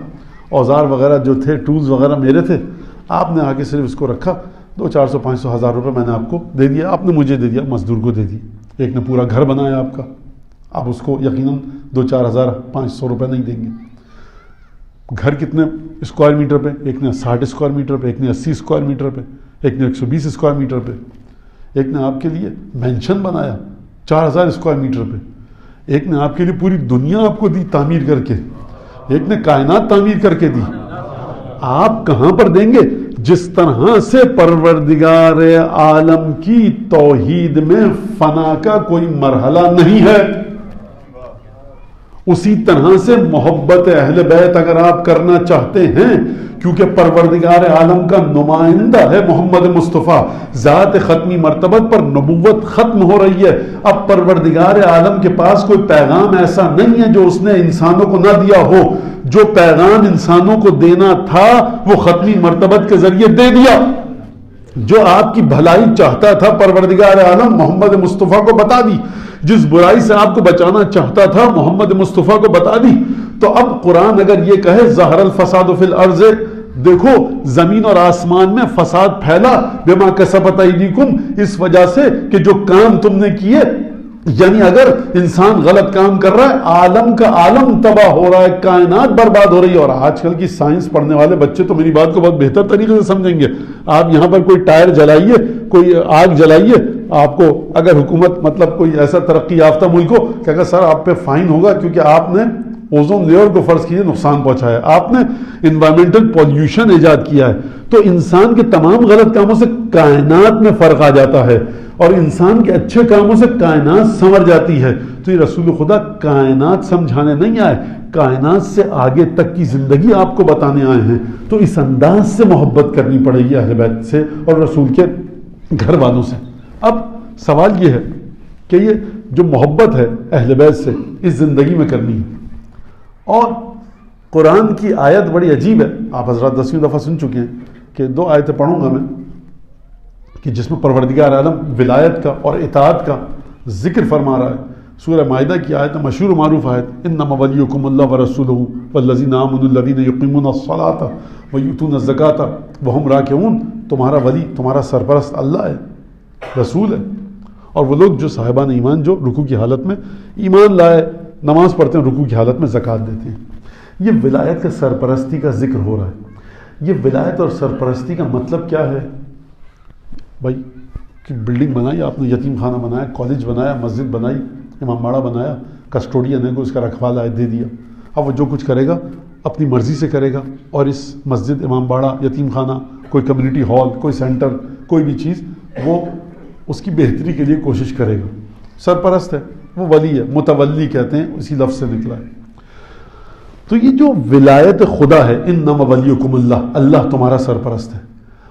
اوزار وغیرہ جو تھے، ٹولز وغیرہ میرے تھے، آپ نے آگے صرف اس کو رکھا، 200-400-500 روپے میں نے آپ کو دے دیا، آپ نے مجھے دے دیا، مزدور کو دے دی، ایک نے پورا گھر بنایا آپ کا، آپ اس کو یقیناً 2-4,500 روپے نہیں دیں گے۔ گھر کتنے اسکوائر میٹر پہ؟ ایک نے 60 اسکوائر میٹر پہ، ایک نے 80 اسکوائر میٹر پہ، ایک نے 120 اسکوائر میٹر پہ، ایک نے آپ کے لیے مینشن بنایا 4,000 اسکوائر میٹر پہ، ایک نے آپ کے لیے پوری دنیا آپ کو دی تعمیر کر کے، ایک نے کائنات تعمیر کر کے دی۔ آپ کہاں پر دیں گے؟ جس طرح سے پروردگار عالم کی توحید میں فنا کا کوئی مرحلہ نہیں ہے، اسی طرح سے محبت اہل بیت اگر آپ کرنا چاہتے ہیں، کیونکہ پروردگار عالم کا نمائندہ ہے محمد مصطفیٰ، ذات ختمی مرتبت پر نبوت ختم ہو رہی ہے، اب پروردگار عالم کے پاس کوئی پیغام ایسا نہیں ہے جو اس نے انسانوں کو نہ دیا ہو، جو پیغام انسانوں کو دینا تھا وہ ختمی مرتبت کے ذریعے دے دیا، جو آپ کی بھلائی چاہتا تھا پروردگار عالم محمد مصطفیٰ کو بتا دی، جس برائی سے آپ کو بچانا چاہتا تھا محمد مصطفیٰ کو بتا دی۔ تو اب قرآن اگر یہ کہے ظہر الفساد فی الارض، دیکھو زمین اور آسمان میں فساد پھیلا، بما کسبت ایدیکم، اس وجہ سے کہ جو کام تم نے کیے، یعنی اگر انسان غلط کام کر رہا ہے، عالم کا عالم تباہ ہو رہا ہے، کائنات برباد ہو رہی ہے۔ اور آج کل کی سائنس پڑھنے والے بچے تو میری بات کو بہت بہتر طریقے سے سمجھیں گے۔ آپ یہاں پر کوئی ٹائر جلائیے، کوئی آگ جلائیے، آپ کو اگر حکومت مطلب کوئی ایسا ترقی یافتہ ملک ہو کہ اگر سر آپ پہ فائن ہوگا کیونکہ آپ نے اوزون لیئر کو فرض کیجیے نقصان پہنچایا، آپ نے انوائرمنٹل پولیوشن ایجاد کیا ہے، تو انسان کے تمام غلط کاموں سے کائنات میں فرق آ جاتا ہے۔ اور انسان کے اچھے کاموں سے کائنات سنور جاتی ہے. تو یہ رسول خدا کائنات سمجھانے نہیں آئے, کائنات سے آگے تک کی زندگی آپ کو بتانے آئے ہیں. تو اس انداز سے محبت کرنی پڑے گی اہل بیت سے اور رسول کے گھر والوں سے. اب سوال یہ ہے کہ یہ جو محبت ہے اہل بیت سے اس زندگی میں کرنی ہے. اور قرآن کی آیت بڑی عجیب ہے, آپ حضرات 10ویں دفعہ سن چکے ہیں کہ 2 آیتیں پڑھوں گا میں کہ جس میں پروردگار عالم ولایت کا اور اطاعت کا ذکر فرما رہا ہے. سورہ مائدہ کی آیت مشہور و معروف آیت, انما ولیکم اللہ ورسولہ والذین آمنوا الذین یقیمون الصلاۃ ویؤتون الزکاۃ وہم راکعون. تمہارا ولی, تمہارا سرپرست اللہ ہے, رسول ہے, اور وہ لوگ جو صاحبان ایمان جو رکوع کی حالت میں ایمان لائے, نماز پڑھتے ہیں, رکوع کی حالت میں زکوٰۃ دیتے ہیں. یہ ولایت کا سرپرستی کا ذکر ہو رہا ہے. یہ ولایت اور سرپرستی کا مطلب کیا ہے بھائی؟ کہ بلڈنگ بنائی آپ نے, یتیم خانہ بنایا, کالج بنایا, مسجد بنائی, امام باڑہ بنایا, کسٹوڈین ہے کو اس کا رکھوالا ہے دے دیا. اب وہ جو کچھ کرے گا اپنی مرضی سے کرے گا, اور اس مسجد, امام باڑہ, یتیم خانہ, کوئی کمیونٹی ہال, کوئی سینٹر, کوئی بھی چیز وہ اس کی بہتری کے لیے کوشش کرے گا. سرپرست ہے, وہ ولی ہے, متولی کہتے ہیں, اسی لفظ سے نکلا ہے. تو یہ جو ولایت خدا ہے, انما ولیکم اللہ, اللہ تمہارا سرپرست ہے,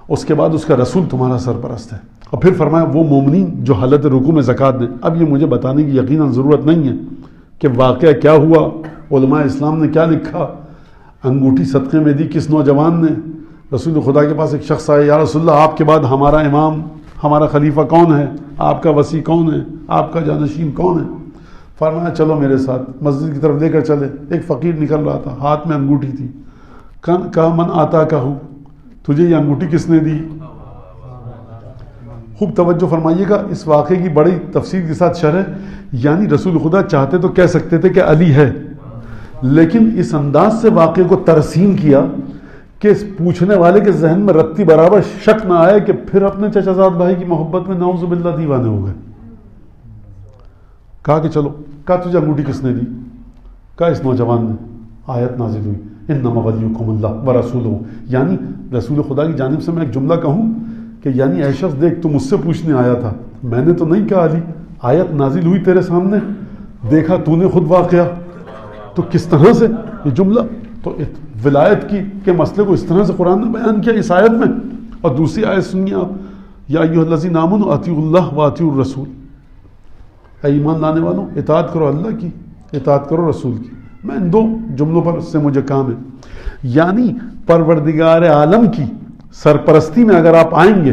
اس کے بعد اس کا رسول تمہارا سرپرست ہے. اور پھر فرمایا وہ مومنین جو حالت رکوع میں زکوٰۃ دیں. اب یہ مجھے بتانے کی یقیناً ضرورت نہیں ہے کہ واقعہ کیا ہوا, علماء اسلام نے کیا لکھا, انگوٹھی صدقے میں دی کس نوجوان نے. رسول خدا کے پاس ایک شخص آیا, یا رسول اللہ آپ کے بعد ہمارا امام, ہمارا خلیفہ کون ہے, آپ کا وصی کون ہے, آپ کا جانشین کون ہے؟ فرمایا چلو میرے ساتھ. مسجد کی طرف لے کر چلے. ایک فقیر نکل رہا تھا, ہاتھ میں انگوٹھی تھی. کہا من آتا کا ہوں, تجھے یہ انگوٹھی کس نے دی؟ خوب توجہ فرمائیے گا, اس واقعے کی بڑی تفصیل کے ساتھ شرح. یعنی رسول خدا چاہتے تو کہہ سکتے تھے کہ علی ہے, لیکن اس انداز سے واقعے کو ترسیم کیا کہ پوچھنے والے کے ذہن میں رتی برابر شک نہ آئے کہ پھر اپنے چچا زاد بھائی کی محبت میں نعوذ باللہ دیوانے ہو گئے. کہا کہ چلو. کہا تجھے انگوٹھی کس نے دی؟ کہا اس نوجوان نے. آیت نازل ہوئی, انما ولیکم اللہ ورسولہ. یعنی رسول خدا کی جانب سے میں ایک جملہ کہوں کہ یعنی اے شخص دیکھ, تو مجھ سے پوچھنے آیا تھا, میں نے تو نہیں کہا علی, آیت نازل ہوئی تیرے سامنے, دیکھا تو نے خود واقعہ, تو کس طرح سے یہ جملہ. تو ولایت کے مسئلے کو اس طرح سے قرآن نے بیان کیا اس آیت میں. اور دوسری آیت سنیے آپ, یا ایھا الذین آمنوا اطیعوا اللہ واطیعوا الرسول. اے ایمان لانے والوں, اطاعت کرو اللہ کی, اطاعت کرو رسول کی. میں ان 2 جملوں پر سے مجھے کام ہے. یعنی پروردگار عالم کی سرپرستی میں اگر آپ آئیں گے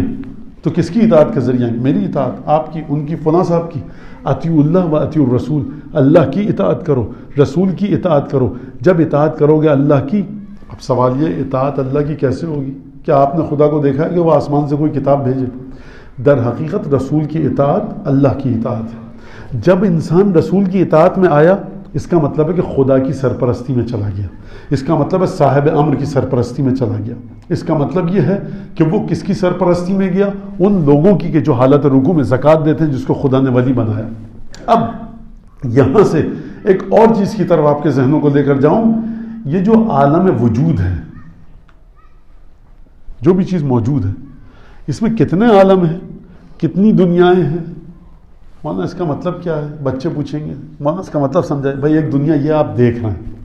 تو کس کی اطاعت کے ذریعے آئیں گے؟ میری اطاعت, آپ کی, ان کی, فلاں صاحب کی. اطیعوا اللہ و اطیعوا الرسول, اللہ کی اطاعت کرو, رسول کی اطاعت کرو. جب اطاعت کرو گے اللہ کی, اب سوال یہ, اطاعت اللہ کی کیسے ہوگی؟ کیا آپ نے خدا کو دیکھا ہے کہ وہ آسمان سے کوئی کتاب بھیجے؟ در حقیقت رسول کی اطاعت اللہ کی اطاعت ہے. جب انسان رسول کی اطاعت میں آیا, اس کا مطلب ہے کہ خدا کی سرپرستی میں چلا گیا. اس کا مطلب ہے صاحب امر کی سرپرستی میں چلا گیا. اس کا مطلب یہ ہے کہ وہ کس کی سرپرستی میں گیا؟ ان لوگوں کی کہ جو حالت رکوع میں زکوٰۃ دیتے ہیں, جس کو خدا نے ولی بنایا. اب یہاں سے ایک اور چیز کی طرف آپ کے ذہنوں کو لے کر جاؤں. یہ جو عالم وجود ہے, جو بھی چیز موجود ہے, اس میں کتنے عالم ہیں, کتنی دنیایں ہیں؟ مولانا اس کا مطلب کیا ہے؟ بچے پوچھیں گے مولانا اس کا مطلب سمجھائے. بھائی ایک دنیا یہ آپ دیکھ رہے ہیں,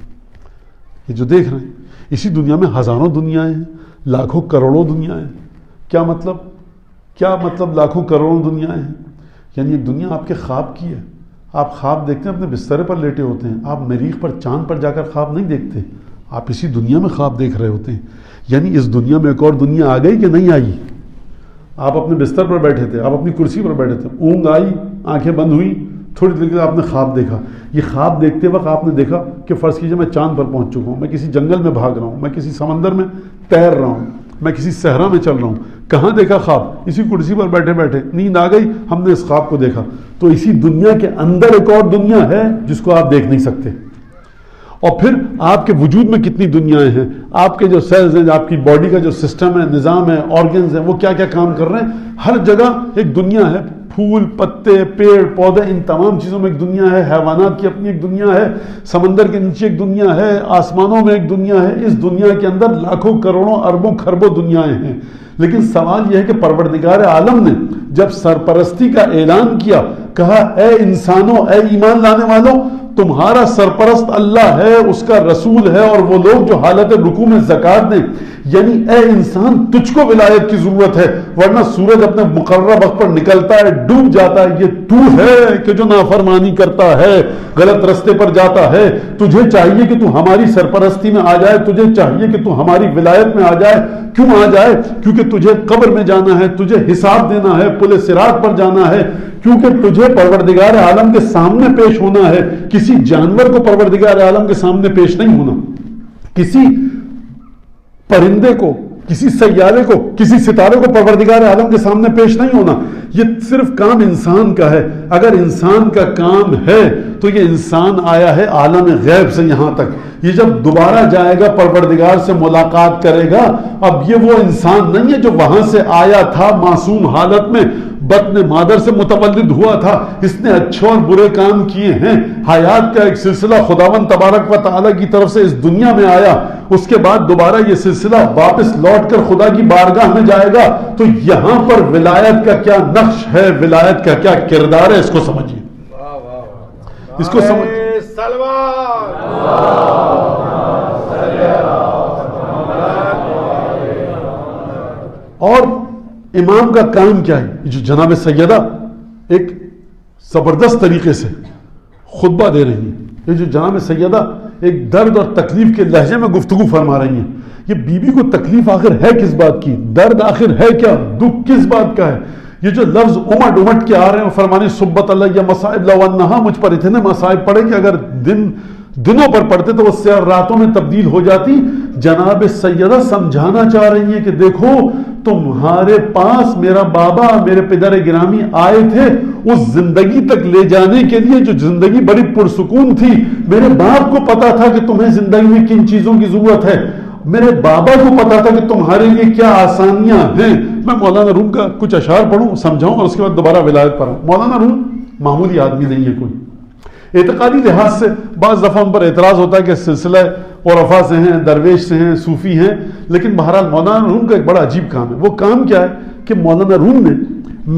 یہ جو دیکھ رہے ہیں, اسی دنیا میں ہزاروں دنیایں ہیں, لاکھوں کروڑوں دنیایں ہیں. کیا مطلب؟ کیا مطلب لاکھوں کروڑوں دنیایں ہیں؟ یعنی ایک دنیا آپ کے خواب کی ہے. آپ خواب دیکھتے ہیں, اپنے بسترے پر لیٹے ہوتے ہیں. آپ مریخ پر, چاند پر جا کر خواب نہیں دیکھتے, آپ اسی دنیا میں خواب دیکھ رہے ہوتے ہیں. یعنی اس دنیا میں ایک اور دنیا آ گئی کہ نہیں آئی؟ آپ اپنے بستر پر بیٹھے تھے, آپ اپنی کرسی پر بیٹھے تھے, اونگ آئی, آنکھیں بند ہوئی, تھوڑی دیر کے بعد آپ نے خواب دیکھا. یہ خواب دیکھتے وقت آپ نے دیکھا کہ فرض کیجئے میں چاند پر پہنچ چکا ہوں, میں کسی جنگل میں بھاگ رہا ہوں, میں کسی سمندر میں تیر رہا ہوں, میں کسی صحرا میں چل رہا ہوں. کہاں دیکھا خواب؟ اسی کرسی پر بیٹھے بیٹھے نیند آ گئی, ہم نے اس خواب کو دیکھا. تو اسی دنیا کے اندر ایک اور دنیا ہے جس کو آپ دیکھ نہیں سکتے. اور پھر آپ کے وجود میں کتنی دنیایں ہیں, آپ کے جو سیلز ہیں, آپ کی باڈی کا جو سسٹم ہے, نظام ہے, آرگنز ہیں, وہ کیا کیا کام کر رہے ہیں. ہر جگہ ایک دنیا ہے. پھول, پتے, پیڑ, پودے, ان تمام چیزوں میں ایک دنیا ہے. حیوانات کی اپنی ایک دنیا ہے. سمندر کے نیچے ایک دنیا ہے. آسمانوں میں ایک دنیا ہے. اس دنیا کے اندر لاکھوں کروڑوں اربوں خربوں دنیایں ہیں. لیکن سوال یہ ہے کہ پروردگار عالم نے جب سرپرستی کا اعلان کیا، کہا اے انسانوں، اے ایمان لانے والوں، تمہارا سرپرست اللہ ہے، اس کا رسول ہے، اور وہ لوگ جو حالت رکوع میں زکوٰۃ دیں، یعنی اے انسان تجھ کو ولایت کی ضرورت ہے، ورنہ سورج اپنے مقررہ وقت پر نکلتا ہے، ڈوب جاتا ہے، یہ تو ہے کہ جو نافرمانی کرتا ہے، غلط رستے پر جاتا ہے، تجھے چاہیے کہ تو ہماری سرپرستی میں آ جائے، تجھے چاہیے کہ تو ہماری ولایت میں آ جائے۔ کیوں آ جائے؟ کیونکہ تجھے قبر میں جانا ہے، تجھے حساب دینا ہے، پل صراط پر جانا ہے، کیونکہ تجھے پروردگار عالم کے سامنے پیش ہونا ہے۔ کسی جانور کو پروردگار عالم کے سامنے پیش نہیں ہونا، کسی پرندے کو، کسی سیارے کو، کسی ستارے کو پروردگار عالم کے سامنے پیش نہیں ہونا۔ یہ صرف کام انسان کا ہے۔ اگر انسان کا کام ہے تو یہ انسان آیا ہے عالم غیب سے یہاں تک، یہ جب دوبارہ جائے گا پروردگار سے ملاقات کرے گا، اب یہ وہ انسان نہیں ہے جو وہاں سے آیا تھا معصوم حالت میں، بطن مادر سے متولد ہوا تھا، اس نے اچھے اور برے کام کیے ہیں، حیات کا ایک سلسلہ خداوند تبارک و تعالیٰ کی طرف سے اس دنیا میں آیا، اس کے بعد دوبارہ یہ سلسلہ واپس لوٹ کر خدا کی بارگاہ میں جائے گا۔ تو یہاں پر ولایت کا کیا نقش ہے، ولایت کا کیا کردار ہے، اس کو سمجھیے، اس کو سمجھیے۔ اور امام کا کام کیا ہے؟ جو جناب سیدہ ایک زبردست طریقے سے خطبہ دے رہی ہیں، یہ جو جناب سیدہ ایک درد اور تکلیف کے لہجے میں گفتگو فرما رہی ہیں، یہ بیوی کو تکلیف آخر ہے کس بات کی، درد آخر ہے کیا، دکھ کس بات کا ہے؟ یہ جو لفظ امٹ امٹ کے آ رہے ہیں فرمانے سبت اللہ یا مصائب لو انہا، مجھ پر اتنے مصائب پڑے کہ اگر دنوں پر پڑھتے تو وہ سیاہ راتوں میں تبدیل ہو جاتی۔ جناب سیدہ سمجھانا چاہ رہی ہیں کہ دیکھو تمہارے پاس میرا بابا، میرے پدر گرامی آئے تھے اس زندگی تک لے جانے کے لیے جو زندگی بڑی پرسکون تھی، میرے باپ کو پتا تھا کہ تمہیں زندگی میں کن چیزوں کی ضرورت ہے، میرے بابا کو پتا تھا کہ تمہارے لیے کیا آسانیاں ہیں۔ میں مولانا روم کا کچھ اشعار پڑھوں، سمجھاؤں اور اس کے بعد دوبارہ ولایت پر آؤں۔ مولانا روم معمولی آدمی نہیں ہے کوئی، اعتقادی لحاظ سے بعض دفعہ ان پر اعتراض ہوتا ہے کہ سلسلہ عرفا سے ہیں، درویش سے ہیں، صوفی ہیں، لیکن بہرحال مولانا روم کا ایک بڑا عجیب کام ہے۔ وہ کام کیا ہے کہ مولانا روم نے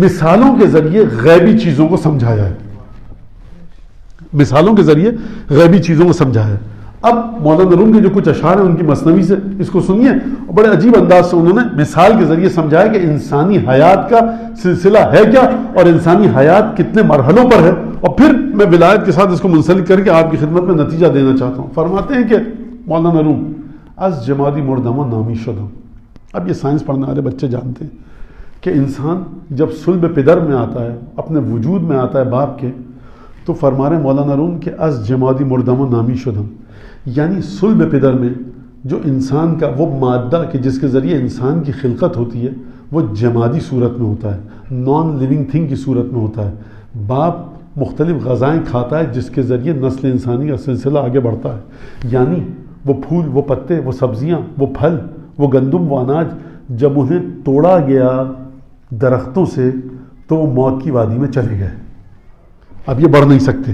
مثالوں کے ذریعے غیبی چیزوں کو سمجھایا ہے، مثالوں کے ذریعے غیبی چیزوں کو سمجھایا ہے۔ اب مولانا روم کے جو کچھ اشعار ہیں ان کی مثنوی سے اس کو سنیے، اور بڑے عجیب انداز سے انہوں نے مثال کے ذریعے سمجھایا کہ انسانی حیات کا سلسلہ ہے کیا اور انسانی حیات کتنے مرحلوں پر ہے، اور پھر میں ولایت کے ساتھ اس کو منسلک کر کے آپ کی خدمت میں نتیجہ دینا چاہتا ہوں۔ فرماتے ہیں کہ مولانا روم از جمادی مردم و نامی شدم۔ اب یہ سائنس پڑھنے والے بچے جانتے ہیں کہ انسان جب صلب پدر میں آتا ہے، اپنے وجود میں آتا ہے باپ کے، تو فرما رہے مولانا روم کہ از جمادی مردم و نامی شدم، یعنی صلب پدر میں جو انسان کا وہ مادہ کہ جس کے ذریعے انسان کی خلقت ہوتی ہے وہ جمادی صورت میں ہوتا ہے، نان لیونگ تھنگ کی صورت میں ہوتا ہے۔ باپ مختلف غذائیں کھاتا ہے جس کے ذریعے نسل انسانی کا سلسلہ آگے بڑھتا ہے، یعنی وہ پھول، وہ پتے، وہ سبزیاں، وہ پھل، وہ گندم، وہ اناج جب انہیں توڑا گیا درختوں سے تو وہ موت کی وادی میں چلے گئے، اب یہ بڑھ نہیں سکتے۔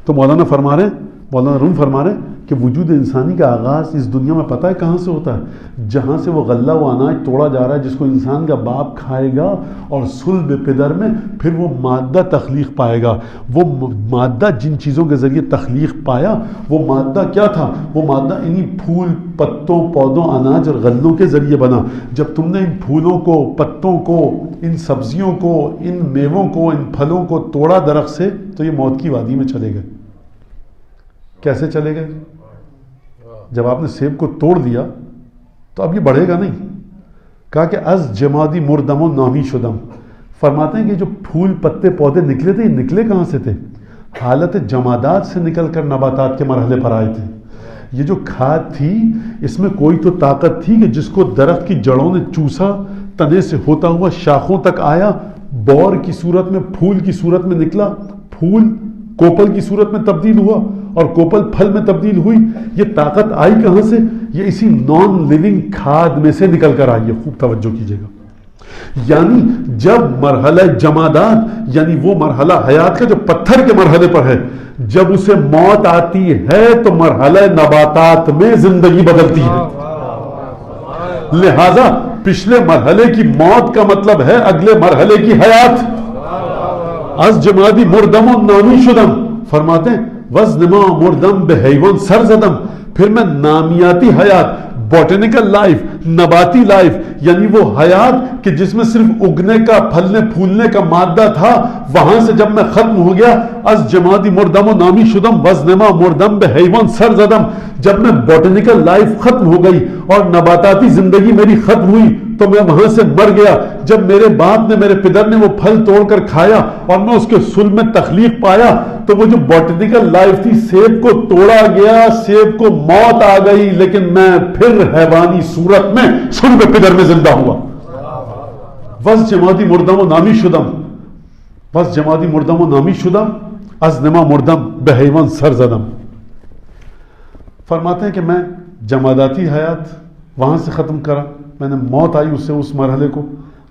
تو مولانا فرما رہے ہیں، مولانا روم فرما رہے ہیں کہ وجود انسانی کا آغاز اس دنیا میں پتہ ہے کہاں سے ہوتا ہے؟ جہاں سے وہ غلہ و اناج توڑا جا رہا ہے جس کو انسان کا باپ کھائے گا، اور صلب پدر میں پھر وہ مادہ تخلیق پائے گا۔ وہ مادہ جن چیزوں کے ذریعے تخلیق پایا وہ مادہ کیا تھا؟ وہ مادہ انہی پھول، پتوں، پودوں، اناج اور غلوں کے ذریعے بنا۔ جب تم نے ان پھولوں کو، پتوں کو، ان سبزیوں کو، ان میووں کو، ان پھلوں کو توڑا درخت سے تو یہ موت کی وادی میں چلے گئے۔ کیسے چلے گئے؟ جب آپ نے سیب کو توڑ دیا تو اب یہ بڑھے گا نہیں، کہا کہ از جمادی مردم و نامی شدم۔ فرماتے ہیں کہ جو پھول، پتے، پودے نکلے تھے، یہ نکلے کہاں سے تھے؟ حالت جمادات سے نکل کر نباتات کے مرحلے پر آئے تھے۔ یہ جو کھاد تھی اس میں کوئی تو طاقت تھی کہ جس کو درخت کی جڑوں نے چوسا، تنے سے ہوتا ہوا شاخوں تک آیا، بور کی صورت میں، پھول کی صورت میں نکلا، پھول کوپل کی صورت میں تبدیل ہوا اور کوپل پھل میں تبدیل ہوئی۔ یہ طاقت آئی کہاں سے؟ یہ اسی نان لیونگ کھاد میں سے نکل کر آئی ہے۔ خوب توجہ کیجیے گا، یعنی جب مرحلہ جمادات، یعنی وہ مرحلہ حیات کا جو پتھر کے مرحلے پر ہے، جب اسے موت آتی ہے تو مرحلہ نباتات میں زندگی بدلتی ہے۔ لہذا پچھلے مرحلے کی موت کا مطلب ہے اگلے مرحلے کی حیات. از جمادی مردم و نامی شدم. فرماتے ہیں وزنما مردم بے حیوان سر زدم. پھر میں نامیاتی حیات، بوٹینیکل لائف، نباتی لائف، یعنی وہ حیات کہ جس میں صرف اگنے کا، پھلنے پھولنے کا مادہ تھا، وہاں سے جب میں ختم ہو گیا. از جمادی مردم و نامی شدم وزنما مردم بے حیوان سر زدم. جب میں بوٹینیکل لائف ختم ہو گئی اور نباتاتی زندگی میری ختم ہوئی تو میں وہاں سے مر گیا. جب میرے باپ نے، میرے پدر نے وہ پھل توڑ کر کھایا اور میں اس کے صلب میں تخلیق پایا تو وہ جو بوٹینیکل لائف تھی، سیب کو توڑا گیا، سیب کو موت آ گئی، لیکن میں پھر حیوانی صورت میں صلب پدر میں زندہ ہوا. وز جمادی مردم و نامی شدم، وز جمادی مردم و نامی شدم از نما مردم بے حیوان سر زدم. فرماتے ہیں کہ میں جماداتی حیات وہاں سے ختم کرا، میں نے موت آئی اس سے، اس مرحلے کو.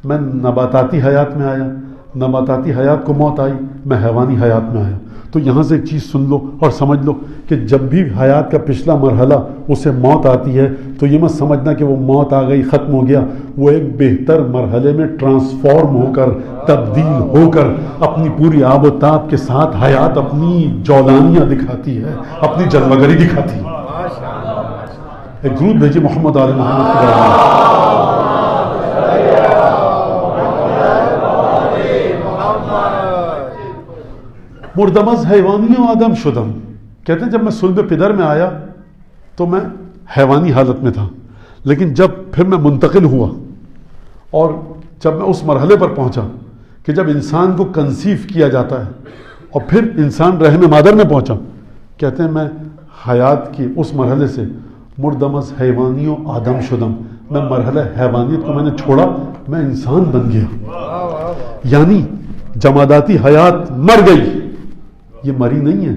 میں نباتاتی حیات میں آیا، نباتاتی حیات کو موت آئی، میں حیوانی حیات میں آیا. تو یہاں سے ایک چیز سن لو اور سمجھ لو کہ جب بھی حیات کا پچھلا مرحلہ اسے موت آتی ہے تو یہ مت سمجھنا کہ وہ موت آ گئی، ختم ہو گیا. وہ ایک بہتر مرحلے میں ٹرانسفارم ہو کر، تبدیل ہو کر، اپنی پوری آب و تاب کے ساتھ حیات اپنی جولانیاں دکھاتی ہے، اپنی جلوگری دکھاتی ہے. ایک درود بھیجیے محمد آل محمد کی بارگاہ. مردمز حیوانی و آدم شدم. کہتے ہیں جب میں صلب پدر میں آیا تو میں حیوانی حالت میں تھا، لیکن جب پھر میں منتقل ہوا اور جب میں اس مرحلے پر پہنچا کہ جب انسان کو کنسیو کیا جاتا ہے اور پھر انسان رحم مادر میں پہنچا، کہتے ہیں میں حیات کی اس مرحلے سے مردمز حیوانی و آدم شدم، میں مرحلہ حیوانیت کو میں نے چھوڑا، میں انسان بن گیا. یعنی جماداتی حیات مر گئی، یہ مری نہیں ہے،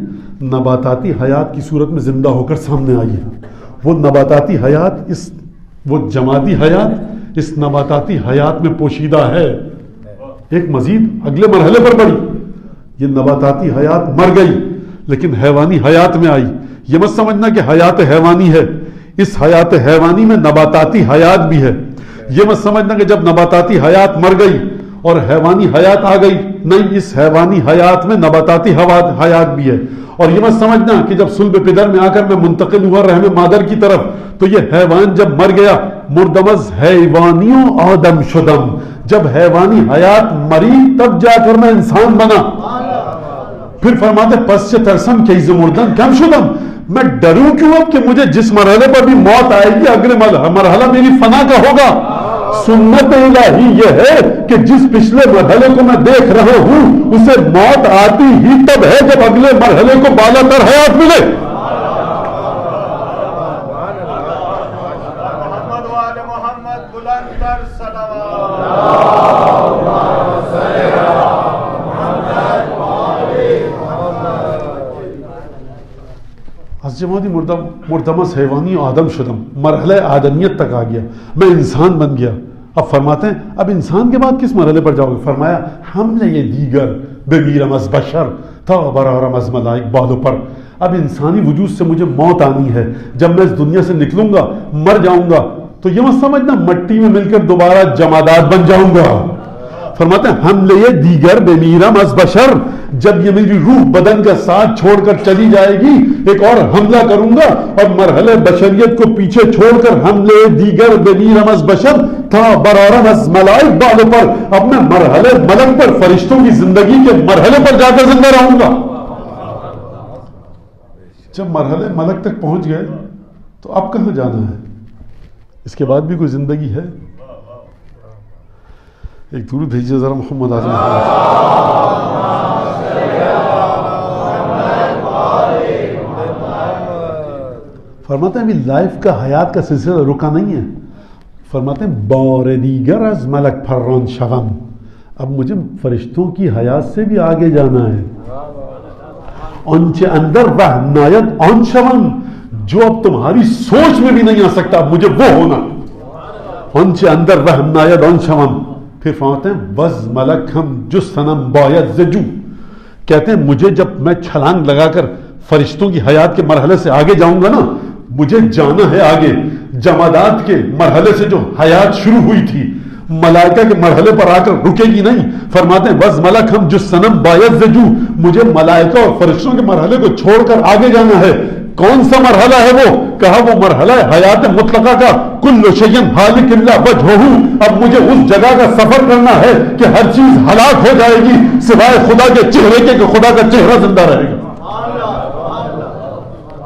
نباتاتی حیات کی صورت میں زندہ ہو کر سامنے آئی ہے. وہ نباتاتی حیات وہ جمادی حیات اس نباتاتی حیات میں پوشیدہ ہے. ایک مزید اگلے مرحلے پر بڑھی. یہ نباتاتی حیات مر گئی لیکن حیوانی حیات میں آئی. یہ مت سمجھنا کہ حیات حیوانی ہے، اس حیات حیوانی میں نباتاتی حیات بھی ہے. یہ مت سمجھنا کہ جب نباتاتی حیات مر گئی اور حیوانی حیات آ گئی، نہیں، اس حیوانی حیات میں نباتاتی حیات بھی ہے. اور یہ مت سمجھنا کہ جب صلب پدر میں آ کر میں منتقل ہوا رحم مادر کی طرف تو یہ حیوان جب مر گیا، مردمز حیوانیوں آدم شدم، جب حیوانی حیات مری تب جا کر میں انسان بنا. پھر فرماتے پس سے ترسم کیز مردن کم شدم، میں ڈروں کیوں اب کہ مجھے جس مرحلے پر بھی موت آئے گی اگلے مرحلہ میری فنا کا ہوگا. سنت الہی یہ ہے کہ جس پچھلے مرحلے کو میں دیکھ رہا ہوں اسے موت آتی ہی تب ہے جب اگلے مرحلے کو بالا تر حیات ملے. جمادی مردمس حیوانی آدم شدم، مرحلہ آدمیت تک آ گیا، میں انسان بن گیا. اب فرماتے ہیں اب انسان کے بعد کس مرحلے پر جاؤ گے؟ فرمایا حملہ یہ دیگر بمیرم از بشر تھا برارم از ملائک بالوں پر. اب انسانی وجود سے مجھے موت آنی ہے. جب میں اس دنیا سے نکلوں گا، مر جاؤں گا تو یہ مت سمجھنا مٹی میں مل کر دوبارہ جمادات بن جاؤں گا. فرماتے ہیں حملہ دیگر بمیرم از بشر، جب یہ میری روح بدن کا ساتھ چھوڑ کر چلی جائے گی ایک اور حملہ کروں گا اور مرحلہ بشریت کو پیچھے چھوڑ کر حملہ دیگر بمیرم از بشر تھا برارم از ملائک بالوں پر، اب میں مرحلہ ملک پر، فرشتوں کی زندگی کے مرحلے پر جا کر زندہ رہوں گا. جب مرحلہ ملک تک پہنچ گئے تو اب کہاں جانا ہے؟ اس کے بعد بھی کوئی زندگی ہے؟ ایک درود بھیجیے ذرا محمد آل محمد. فرماتے ہیں ابھی لائف کا، حیات کا سلسلہ رکا نہیں ہے. فرماتے ہیں بار دیگر از ملک پران شوم، اب مجھے فرشتوں کی حیات سے بھی آگے جانا ہے. انچے اندر وہ نایت آن شوم، جو اب تمہاری سوچ میں بھی نہیں آ سکتا، اب مجھے وہ ہونا. انچے اندر وہ نایت آن شوم. پھر فرماتے ہیں وز ملک ہم جس سنم باید زجو، کہتے ہیں مجھے جب میں چھلانگ لگا کر فرشتوں کی حیات کے مرحلے سے آگے جاؤں گا نا، مجھے جانا ہے آگے. جمادات کے مرحلے سے جو حیات شروع ہوئی تھی ملائکہ کے مرحلے پر آ کر رکے گی نہیں. فرماتے ہیں وز ملک ہم جس سنم باید زجو, مجھے ملائکہ اور فرشتوں کے مرحلے کو چھوڑ کر آگے جانا ہے. کون سا مرحلہ ہے وہ؟ کہا وہ مرحلہ ہے حیات مطلقہ کا, کل شیء ہالک الا وجہہ. اب مجھے اس جگہ کا سفر کرنا ہے کہ ہر چیز ہلاک ہو جائے گی سوائے خدا کے چہرے کے, کہ خدا کا چہرہ زندہ رہے گا.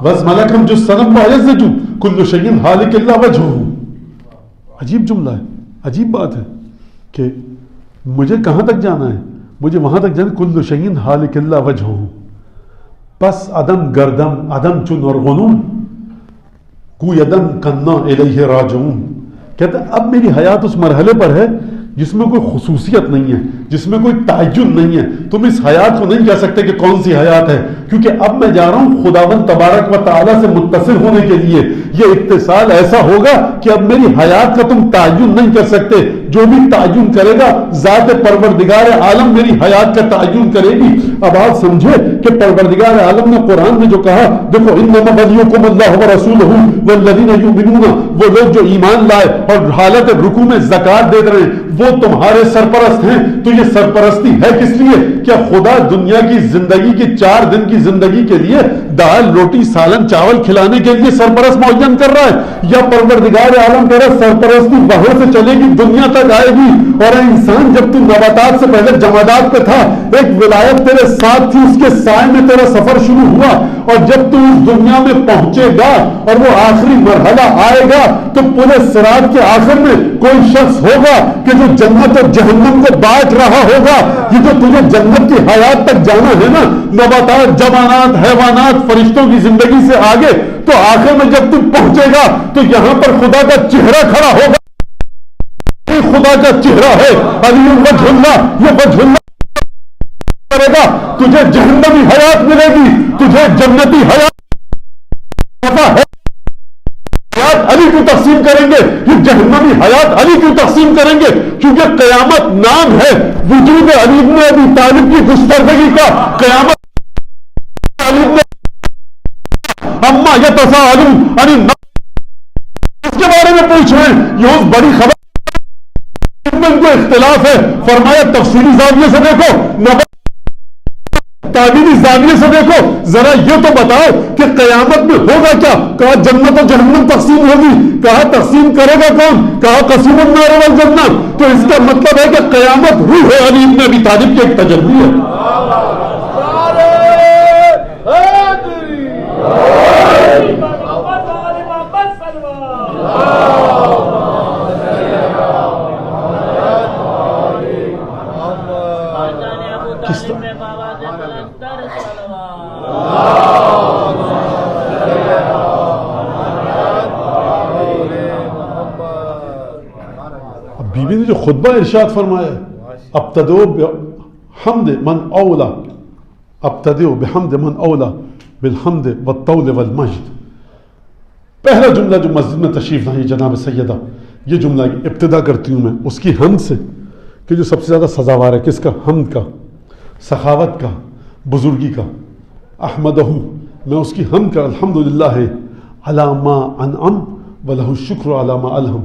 بس ملکم جو سنم باعث جو کل شیء ہالک الا وجہہ. عجیب جملہ ہے, عجیب بات ہے کہ مجھے کہاں تک جانا ہے؟ مجھے وہاں تک جانا, کل شیء ہالک الا وجہہ. پس عدم گردم عدم چون اور غنون کوئی عدم کنا الیہ راجعون. کہتے ہیں اب میری حیات اس مرحلے پر ہے جس میں کوئی خصوصیت نہیں ہے, جس میں کوئی تعین نہیں ہے. تم اس حیات کو نہیں کہہ سکتے کہ کون سی حیات ہے, کیونکہ اب میں جا رہا ہوں خداوند تبارک و تعالیٰ سے متصل ہونے کے لیے. یہ اتصال ایسا ہوگا کہ اب میری حیات کا تم تعین نہیں کر سکتے. جو بھی تعین کرے گا ذات پروردگار عالم میری حیات کا تعین کرے گی. اب آپ سمجھے کہ پروردگار عالم نے قرآن میں جو کہا, دیکھو انما ولیکم اللہ ورسولہ والذین یؤمنون, وہ لوگ جو ایمان لائے اور حالت رکوع میں زکات دے رہے ہیں وہ تمہارے سرپرست ہیں. تو یہ سرپرستی ہے کس لیے؟ کیا خدا دنیا کی زندگی کی 4 دن کی زندگی کے لیے دال روٹی سالن چاول کھلانے کے لیے سرپرست معین کر رہا ہے, یا پروردگار عالم کہہ رہا ہے سرپرستی وہاں سے چلے گی دنیا تک آئے گی؟ اور انسان جب تو نباتات سے پہلے جمادات پہ تھا, ایک ولایت تیرے ساتھ تھی, اس کے سائے میں تیرا سفر شروع ہوا, اور جب تو اس دنیا میں پہنچے گا اور وہ آخری مرحلہ آئے گا تو پورے صراط کے آخر میں کوئی شخص ہوگا کہ جو جنت اور جہنم کو بانٹ رہا ہوگا. یہ جو تجھے جنت کی حیات تک جانا ہے نا, نباتات جمادات حیوانات فرشتوں کی زندگی سے آگے, تو آخر میں جب تو پہنچے گا تو یہاں پر خدا کا چہرہ کھڑا ہوگا. خدا کا چہرہ ہے علی وجہ اللہ, یہ وجہ اللہ کرے گا, تجھے جہنمی حیات ملے گی, تجھے جنتی حیات ہے. حیات علی کو تقسیم کریں گے, یہ جہنمی حیات علی کو تقسیم کریں گے, کیونکہ قیامت نام ہے وجود علی بن ابی طالب کی گستردگی کا. قیامت اما یتساءلون عن النبأ, اس کے بارے میں پوچھ رہے ہیں, یہ اس بڑی خبر میں کو اختلاف ہے. فرمایا تفصیلی زاویے سے دیکھو, تعبیری زاویے سے دیکھو, ذرا یہ تو بتاؤ کہ قیامت میں ہوگا کیا؟ کہا جنت و جہنم تقسیم ہوگی. کہا تقسیم کرے گا کون؟ کہا قسیم النار والجنہ. تو اس کا مطلب ہے کہ قیامت روح علی بن ابی طالب کی ایک تجلی ہے. بیوی نے جو خطبہ ارشاد فرمایا, ابتدؤ بحمد من اولا, ابتدؤ بحمد من اولا بالحمد والطول والمجد. پہلا جملہ جو مسجد میں تشریف لائی جناب سیدہ, یہ جملہ ابتدا کرتی ہوں میں اس کی حمد سے, کہ جو سب سے زیادہ سزاوار ہے کس کا؟ حمد کا, سخاوت کا, بزرگی کا. احمدہ, میں اس کی حمد کا الحمدللہ ہے, علی ما انعم ولہ الشکر علی ما الہم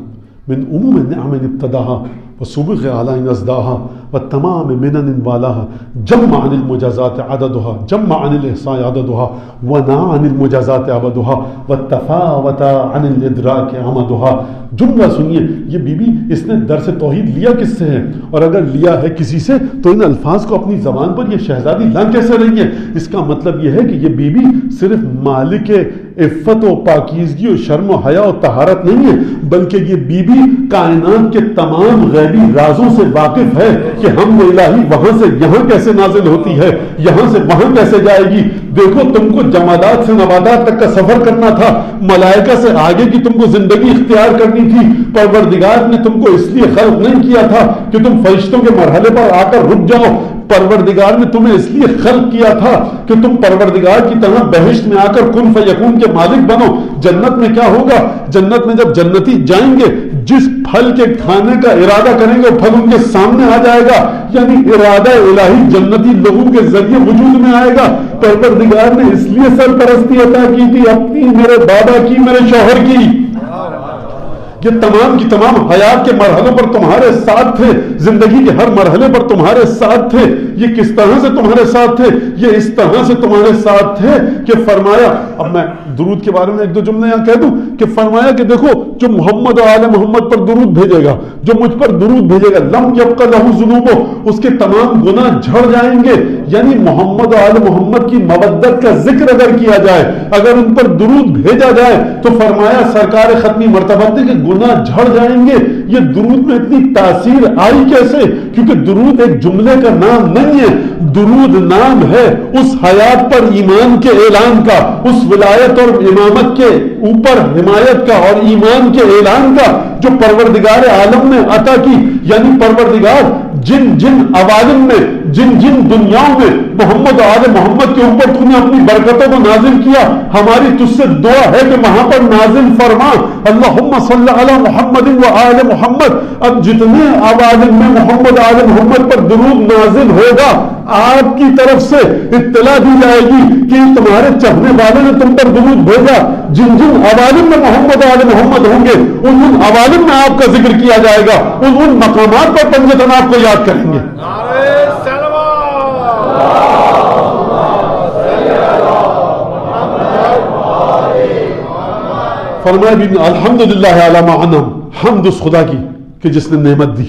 من عموم النعم ابتداها وسبغ علی ازداها والتمام منن والاها, جمع عن المجازات عددها, جمع عن الاحصاء عددها, ونا عن المجازات عبدها, والتفاوت عن الادراک عمدها. جملہ سنیے, یہ بی بی اس نے درس توحید لیا کس سے ہے؟ اور اگر لیا ہے کسی سے تو ان الفاظ کو اپنی زبان پر یہ شہزادی لا کیسے رہی ہے؟ اس کا مطلب یہ ہے کہ یہ بی بی صرف مالک عفت و پاکیزگی و شرم و حیا و طہارت نہیں ہے, بلکہ یہ بی بی کائنات کے تمام غیبی رازوں سے واقف ہے کہ ہم الہی وہاں سے یہاں کیسے نازل ہوتی ہے, یہاں سے وہاں کیسے جائے گی. دیکھو تم کو جمادات سے نباتات تک کا سفر کرنا تھا, ملائکہ سے آگے کی تم کو زندگی اختیار کرنی تھی. پروردگار نے تم کو اس لیے خلق نہیں کیا تھا کہ تم فرشتوں کے مرحلے پر آ کر رک جاؤ. پروردگار نے تمہیں اس لیے خلق کیا تھا کہ تم پروردگار کی طرح بہشت میں آ کر کن فیکون کے مالک بنو. جنت میں کیا ہوگا؟ جنت میں جب جنتی جائیں گے جس پھل کے کھانے کا ارادہ کریں گے وہ پھل ان کے سامنے آ جائے گا, یعنی ارادہ الہی جنتی لوگوں کے ذریعے وجود میں آئے گا. پروردگار نے اس لیے سرپرستی عطا کی تھی اپنی, میرے بابا کی, میرے شوہر کی. یہ تمام کی تمام حیات کے مرحلوں پر تمہارے ساتھ تھے، زندگی کے ہر مرحلے پر تمہارے ساتھ تھے. یہ کس طرح سے تمہارے ساتھ تھے؟ یہ اس طرح سے تمہارے ساتھ تھے کہ فرمایا، اب میں درود کے بارے میں ایک دو جملے یہاں کہہ دوں کہ فرمایا کہ دیکھو جو محمد و آل محمد پر درود بھیجے گا، جو مجھ پر درود بھیجے گا، لم یبق لہ ذنوبہ، اس کے تمام گناہ جھڑ جائیں گے. یعنی محمد و آل محمد کی مودت کا ذکر اگر کیا جائے، اگر ان پر درود بھیجا جائے تو فرمایا سرکار ختمی مرتبہ کے گناہ جھڑ جائیں گے. یہ درود میں اتنی تاثیر آئی کیسے؟ کیونکہ درود ایک جملے کا نام نہیں ہے، درود نام ہے اس حیات پر ایمان کے اعلان کا، اس ولایت اور امامت کے اوپر حمایت کا اور ایمان کے اعلان کا جو پروردگار عالم نے عطا کی. یعنی پروردگار جن جن عوالم میں، جن جن دنیاؤں میں محمد آل محمد کے اوپر تو نے اپنی برکتوں کو نازل کیا، ہماری تجھ سے دعا ہے کہ وہاں پر نازل فرما. اللہم صلی علی محمد و آل محمد. اب جتنے عوالم میں محمد آل محمد پر درود نازل ہوگا، آپ کی طرف سے اطلاع دی جائے گی کہ تمہارے چاہنے والے نے تم پر درود بھیجا. جن جن عوالم میں محمد آل محمد ہوں گے، ان عوالم میں آپ کا ذکر کیا جائے گا، ان مقامات پر پنجتن آپ کو یاد کریں گے. فرمایا بھی الحمدللہ علی ما انعم، حمد اس خدا کی کہ جس نے نعمت دی،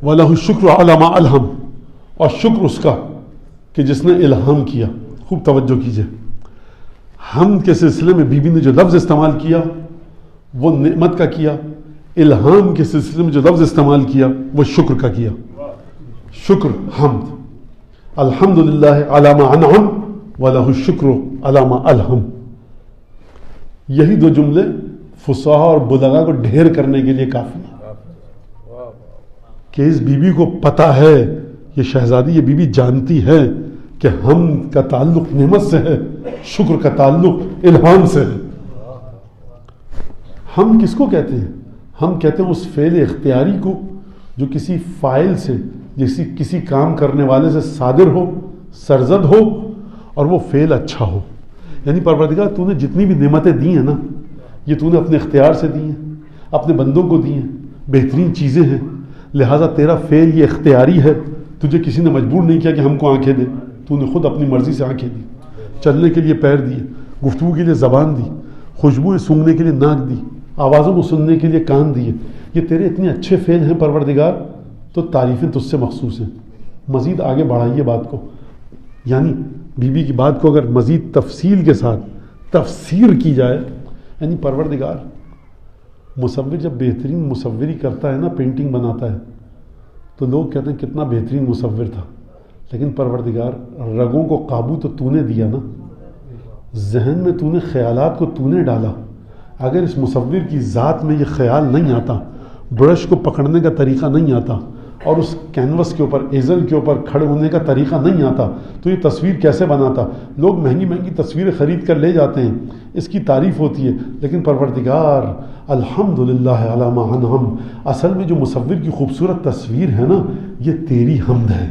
وَلَهُ الشُّكْرُ عَلَى مَا أَلْهَمَ، اور شکر اس کا کہ جس نے الہام کیا. خوب توجہ کیجئے، حمد کے سلسلے میں بی بی نے جو لفظ استعمال کیا وہ نعمت کا کیا، الہام کے سلسلے میں جو لفظ استعمال کیا وہ شکر کا کیا. شکر حمد، الحمدللہ علی ما انعم وَلَهُ الشُّكْرُ عَلَى مَا أَلْهَمَ. یہی دو جملے فصاحہ اور بلغا کو ڈھیر کرنے کے لیے کافی ہیں کہ اس بی بی کو پتہ ہے، یہ شہزادی، یہ بی بی جانتی ہے کہ حمد کا تعلق نعمت سے ہے، شکر کا تعلق الہام سے ہے. ہم کس کو کہتے ہیں؟ ہم کہتے ہیں اس فعل اختیاری کو جو کسی فاعل سے، کسی کام کرنے والے سے صادر ہو، سرزد ہو اور وہ فعل اچھا ہو. یعنی پروردگار تو نے جتنی بھی نعمتیں دی ہیں نا، یہ تو نے اپنے اختیار سے دی ہیں، اپنے بندوں کو دی ہیں، بہترین چیزیں ہیں، لہٰذا تیرا فعل یہ اختیاری ہے. تجھے کسی نے مجبور نہیں کیا کہ ہم کو آنکھیں دے، تو نے خود اپنی مرضی سے آنکھیں دی، چلنے کے لیے پیر دیے، گفتگو کے لیے زبان دی، خوشبوئیں سونگھنے کے لیے ناک دی، آوازوں کو سننے کے لیے کان دیے. یہ تیرے اتنے اچھے فعل ہیں پروردگار، تو تعریفیں تجھ سے مخصوص ہیں. مزید آگے بڑھائیے بات کو، یعنی بی بی کی بات کو اگر مزید تفصیل کے ساتھ تفسیر کی جائے، یعنی پروردگار مصور جب بہترین مصوری کرتا ہے نا، پینٹنگ بناتا ہے، تو لوگ کہتے ہیں کتنا بہترین مصور تھا. لیکن پروردگار رگوں کو قابو تو نے دیا نا، ذہن میں تو نے خیالات کو تو نے ڈالا. اگر اس مصور کی ذات میں یہ خیال نہیں آتا، برش کو پکڑنے کا طریقہ نہیں آتا اور اس کینوس کے اوپر، ایزل کے اوپر کھڑے ہونے کا طریقہ نہیں آتا، تو یہ تصویر کیسے بناتا؟ لوگ مہنگی مہنگی تصویریں خرید کر لے جاتے ہیں، اس کی تعریف ہوتی ہے، لیکن پروردگار الحمدللہ علی ما انعم، اصل میں جو مصور کی خوبصورت تصویر ہے نا، یہ تیری حمد ہے.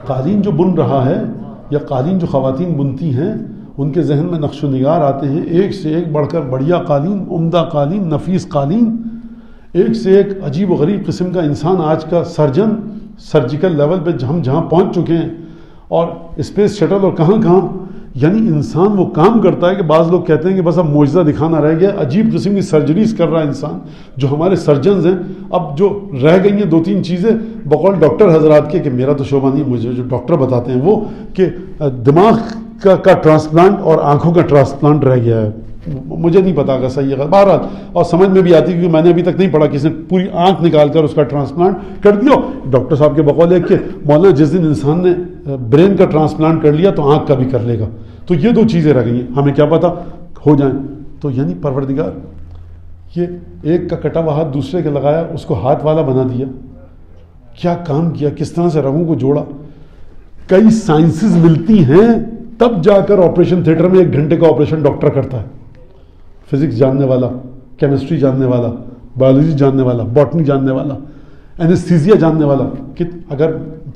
قالین جو بن رہا ہے یا قالین جو خواتین بنتی ہیں، ان کے ذہن میں نقش و نگار آتے ہیں، ایک سے ایک بڑھ کر بڑھیا قالین، عمدہ قالین، نفیس قالین، ایک سے ایک عجیب و غریب قسم کا انسان. آج کا سرجن سرجیکل لیول پہ ہم جہاں پہنچ چکے ہیں، اور اسپیس شٹل اور کہاں کہاں، یعنی انسان وہ کام کرتا ہے کہ بعض لوگ کہتے ہیں کہ بس اب معجزہ دکھانا رہ گیا. عجیب قسم کی سرجریز کر رہا ہے انسان. جو ہمارے سرجنز ہیں، اب جو رہ گئی ہیں دو تین چیزیں بقول ڈاکٹر حضرات کے، کہ میرا تو شعبہ نہیں، مجھے جو ڈاکٹر بتاتے ہیں وہ کہ دماغ کا ٹرانسپلانٹ اور آنکھوں کا ٹرانسپلانٹ رہ گیا ہے. مجھے نہیں پتا اگر صحیح ہے، بہرحال، اور سمجھ میں بھی آتی، کیونکہ میں نے ابھی تک نہیں پڑھا کسی نے پوری آنکھ نکال کر اس کا ٹرانسپلانٹ کر دیا. ڈاکٹر صاحب کے بقول ہے کہ مولانا جس دن انسان نے برین کا ٹرانسپلانٹ کر لیا تو آنکھ کا بھی کر لے گا. تو یہ دو چیزیں رہ گئی ہیں، ہمیں کیا پتا ہو جائیں. تو یعنی پروردگار یہ ایک کا کٹا ہوا ہاتھ دوسرے کے لگایا، اس کو ہاتھ والا بنا دیا. کیا کام کیا، کس طرح سے رگوں کو جوڑا. کئی سائنسز ملتی ہیں تب جا کر آپریشن تھیٹر میں 1 گھنٹے کا آپریشن ڈاکٹر کرتا ہے. فزکس جاننے والا، کیمسٹری جاننے والا، بایولوجی جاننے والا، باٹنی جاننے والا، اینستھیزیا جاننے والا. کہ اگر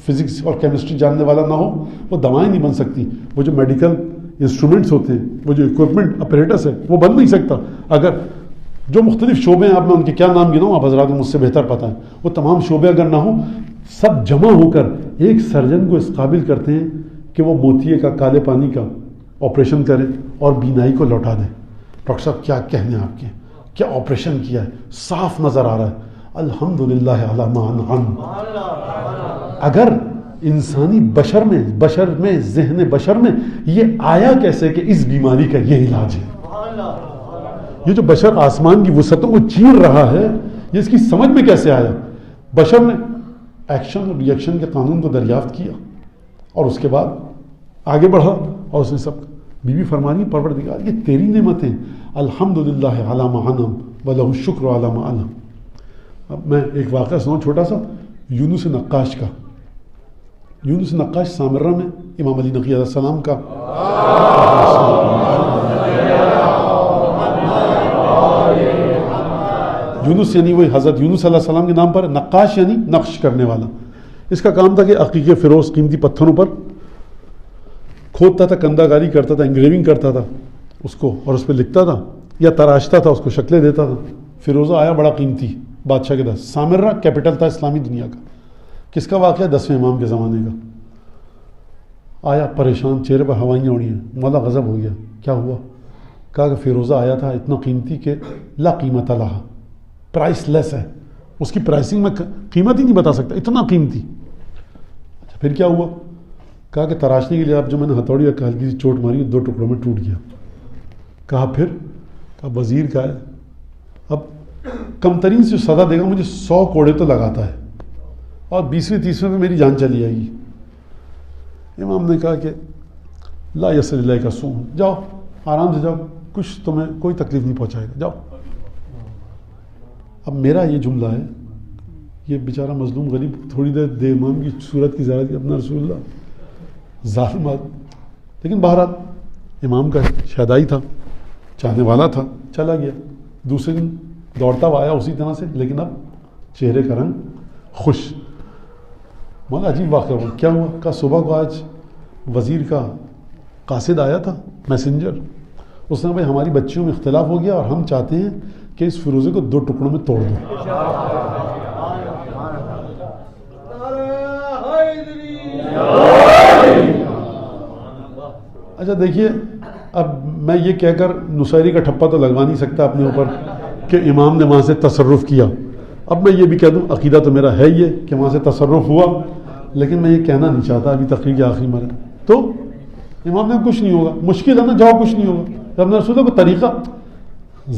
فزکس اور کیمسٹری جاننے والا نہ ہو وہ دوائیں نہیں بن سکتی. وہ جو میڈیکل انسٹرومنٹس ہوتے ہیں، وہ جو اکوپمنٹ اپریٹس ہے وہ بن نہیں سکتا. اگر جو مختلف شعبے ہیں، اب میں ان کے کیا نام گناؤں، آپ حضرات مجھ سے بہتر پتہ ہے، وہ تمام شعبے اگر نہ ہوں، سب جمع ہو کر ایک سرجن کو اس قابل کرتے ہیں کہ وہ موتیے کا، کالے پانی کا آپریشن کرے اور بینائی کو لوٹا دے. ڈاکٹر صاحب کیا کہنے آپ کے، کیا آپریشن کیا ہے، صاف نظر آ رہا ہے. الحمدللہ علی ما انعم. اگر انسانی بشر میں ذہن بشر میں یہ آیا کیسے کہ اس بیماری کا یہ علاج ہے؟ یہ جو بشر آسمان کی وسعتوں کو چیر رہا ہے، یہ اس کی سمجھ میں کیسے آیا؟ بشر نے ایکشن اور ری ایکشن کے قانون کو دریافت کیا اور اس کے بعد آگے بڑھا، اور اس نے سب بی بی فرمانی پروردگار یہ تیری نعمتیں، الحمدللہ علی ما انعم ولہ الشکر علی ما انعم. اب میں ایک واقعہ سناؤں چھوٹا سا، یونس نقاش کا. یونس نقاش سامرہ میں امام علی نقی علیہ السلام کا یونس یعنی وہی حضرت یونس علیہ السلام کے نام پر، نقاش یعنی نقش کرنے والا. اس کا کام تھا کہ عقیقے فیروز قیمتی پتھروں پر کھودتا تھا، کندہ کاری کرتا تھا، انگریونگ کرتا تھا اس کو اور اس پہ لکھتا تھا یا تراشتا تھا، اس کو شکلیں دیتا تھا. فیروزہ آیا بڑا قیمتی بادشاہ کے دس. سامرہ کیپٹل تھا اسلامی دنیا کا. کس کا واقعہ؟ 10ویں امام کے زمانے کا. آیا پریشان، چہرے پر ہوائیاں اڑی ہیں. مولا غضب ہو گیا. کیا ہوا؟ کہا کہ فیروزہ آیا تھا اتنا قیمتی کہ لا قیمت لہا، پرائس لیس ہے، اس کی پرائسنگ میں قیمت ہی نہیں بتا سکتا، اتنا قیمتی. اچھا پھر کیا ہوا؟ کہا کہ تراشنے کے لیے آپ جو میں نے ہتھوڑی کا ہلکی سی چوٹ ماری، 2 ٹکڑوں میں ٹوٹ گیا. کہا پھر؟ کہا وزیر کا ہے، اب کم ترین سے سزا دے گا مجھے 100 کوڑے تو لگاتا ہے اور 20ویں 30ویں پہ میری جان چلی جائے گی. امام نے کہا کہ لا یصل اللہ کا سوم، جاؤ آرام سے جاؤ، کچھ تمہیں کوئی تکلیف نہیں پہنچائے گا، جاؤ. اب میرا یہ جملہ ہے، یہ بیچارہ مظلوم غریب تھوڑی دیر امام کی صورت کی زیارت کی، اپنا رسول اللہ ظالم، لیکن بہرحال امام کا شہدائی تھا، چاہنے والا تھا، چلا گیا. دوسرے دن دوڑتا ہوا آیا اسی طرح سے، لیکن اب چہرے کا رنگ خوش. مولا عجیب واقعہ ہوا. کیا ہوا؟ کہا صبح کو آج وزیر کا قاصد آیا تھا، میسنجر. اس نے بھائی ہماری بچیوں میں اختلاف ہو گیا اور ہم چاہتے ہیں کہ اس فیروزے کو 2 ٹکڑوں میں توڑ دو. اچھا دیکھیے، اب میں یہ کہہ کر نصیری کا ٹھپا تو لگوا نہیں سکتا اپنے اوپر کہ امام نے وہاں سے تصرف کیا. اب میں یہ بھی کہہ دوں، عقیدہ تو میرا ہے یہ کہ وہاں سے تصرف ہوا، لیکن میں یہ کہنا نہیں چاہتا ابھی تقریر کے آخری مرحلے. تو امام نے کچھ نہیں ہوگا، مشکل ہے نا، جاؤ کچھ نہیں ہوگا. جب نے رسول کو طریقہ،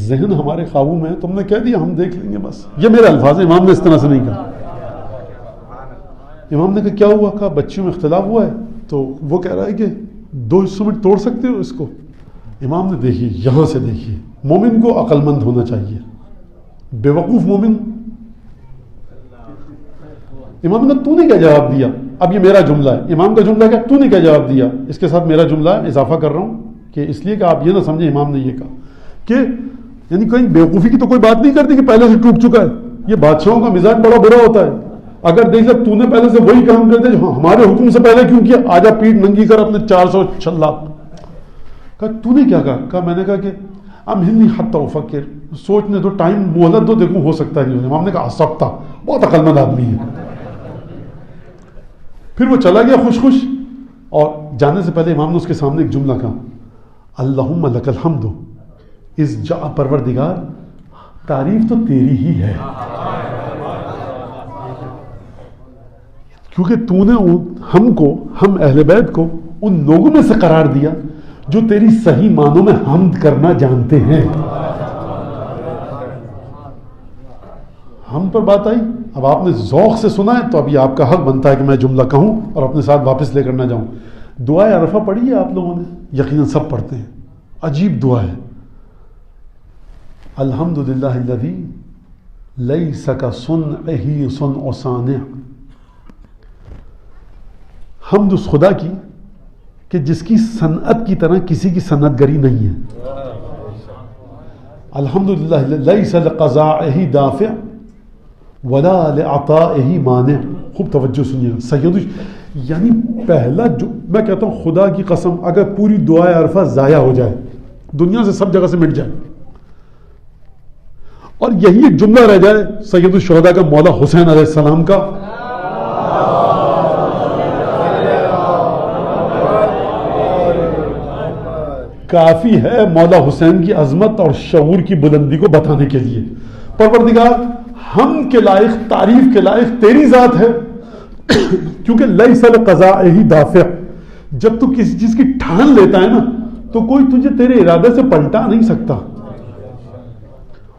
ذہن ہمارے قابو میں ہے، تم نے کہہ دیا ہم دیکھ لیں گے بس. یہ میرے الفاظ ہیں، امام نے اس طرح سے نہیں کہا. امام نے کہا کیا ہوا؟ کہا بچیوں میں اختلاف ہوا ہے، تو وہ کہہ رہا ہے کہ 2 حصوں میں توڑ سکتے ہو اس کو. امام نے دیکھیے، یہاں سے دیکھیے، مومن کو عقل مند ہونا چاہیے، بے وقوف مومن. امام نے تو نے کیا جواب دیا؟ اب یہ میرا جملہ ہے، امام کا جملہ ہے کہ تو نے کیا جواب دیا، اس کے ساتھ میرا جملہ ہے، اضافہ کر رہا ہوں کہ اس لیے کہ آپ یہ نہ سمجھیں امام نے یہ کہا کہ یعنی کہیں بیوقوفی کی تو کوئی بات نہیں کرتی کہ پہلے سے ٹوٹ چکا ہے. یہ بادشاہوں کا مزاج بڑا برا ہوتا ہے. اگر دیکھ لے تو نے پہلے سے وہی کام کر دے ہمارے حکم سے پہلے کیوں کیا، آجا پیٹ ننگی کر اپنے 400 چھلا. کہا تو نے کیا کہا؟ کہا میں نے کہا کہ امہلنی حتی افکر، سوچنے دو، ٹائم مہلت دو، دیکھوں ہو سکتا ہے نہیں. امام نے کہا سبتا، بہت عقل مند آدمی ہے. پھر وہ چلا گیا خوش خوش، اور جانے سے پہلے امام نے اس کے سامنے ایک جملہ کہا، اللہم لک الحمد اس جا، پروردگار تعریف تو تیری ہی ہے، کیونکہ تو نے ہم کو، ہم اہل بیت کو ان لوگوں میں سے قرار دیا جو تیری صحیح معنوں میں حمد کرنا جانتے ہیں. ہم پر بات آئی، اب آپ نے ذوق سے سنا ہے تو ابھی آپ کا حق بنتا ہے کہ میں جملہ کہوں اور اپنے ساتھ واپس لے کر نہ جاؤں. دعائے عرفہ پڑھی ہے آپ لوگوں نے؟ یقیناً سب پڑھتے ہیں. عجیب دعا ہے، الحمدللہ الذی لیس کصنعہ صنع صانع. حمد اس خدا کی کہ جس کی صنعت کی طرح کسی کی صنعت گری نہیں ہے. الحمدللہ لیس لقضائہ دافع ولا لعطائہ مانع. خوب توجہ سنیے، سید یعنی پہلا جو میں کہتا ہوں خدا کی قسم اگر پوری دعائے عرفہ ضائع ہو جائے دنیا سے سب جگہ سے مٹ جائے اور یہی ایک جملہ رہ جائے سید الشہداء کا مولا حسین علیہ السلام کا کافی ہے مولا حسین کی عظمت اور شعور کی بلندی کو بتانے کے لیے. پروردگار ہم کے لائق تعریف کے لائق تیری ذات ہے کیونکہ لیس لقضائہ دافع. جب تو کسی چیز کی ٹھان لیتا ہے نا تو کوئی تجھے تیرے ارادے سے پلٹا نہیں سکتا.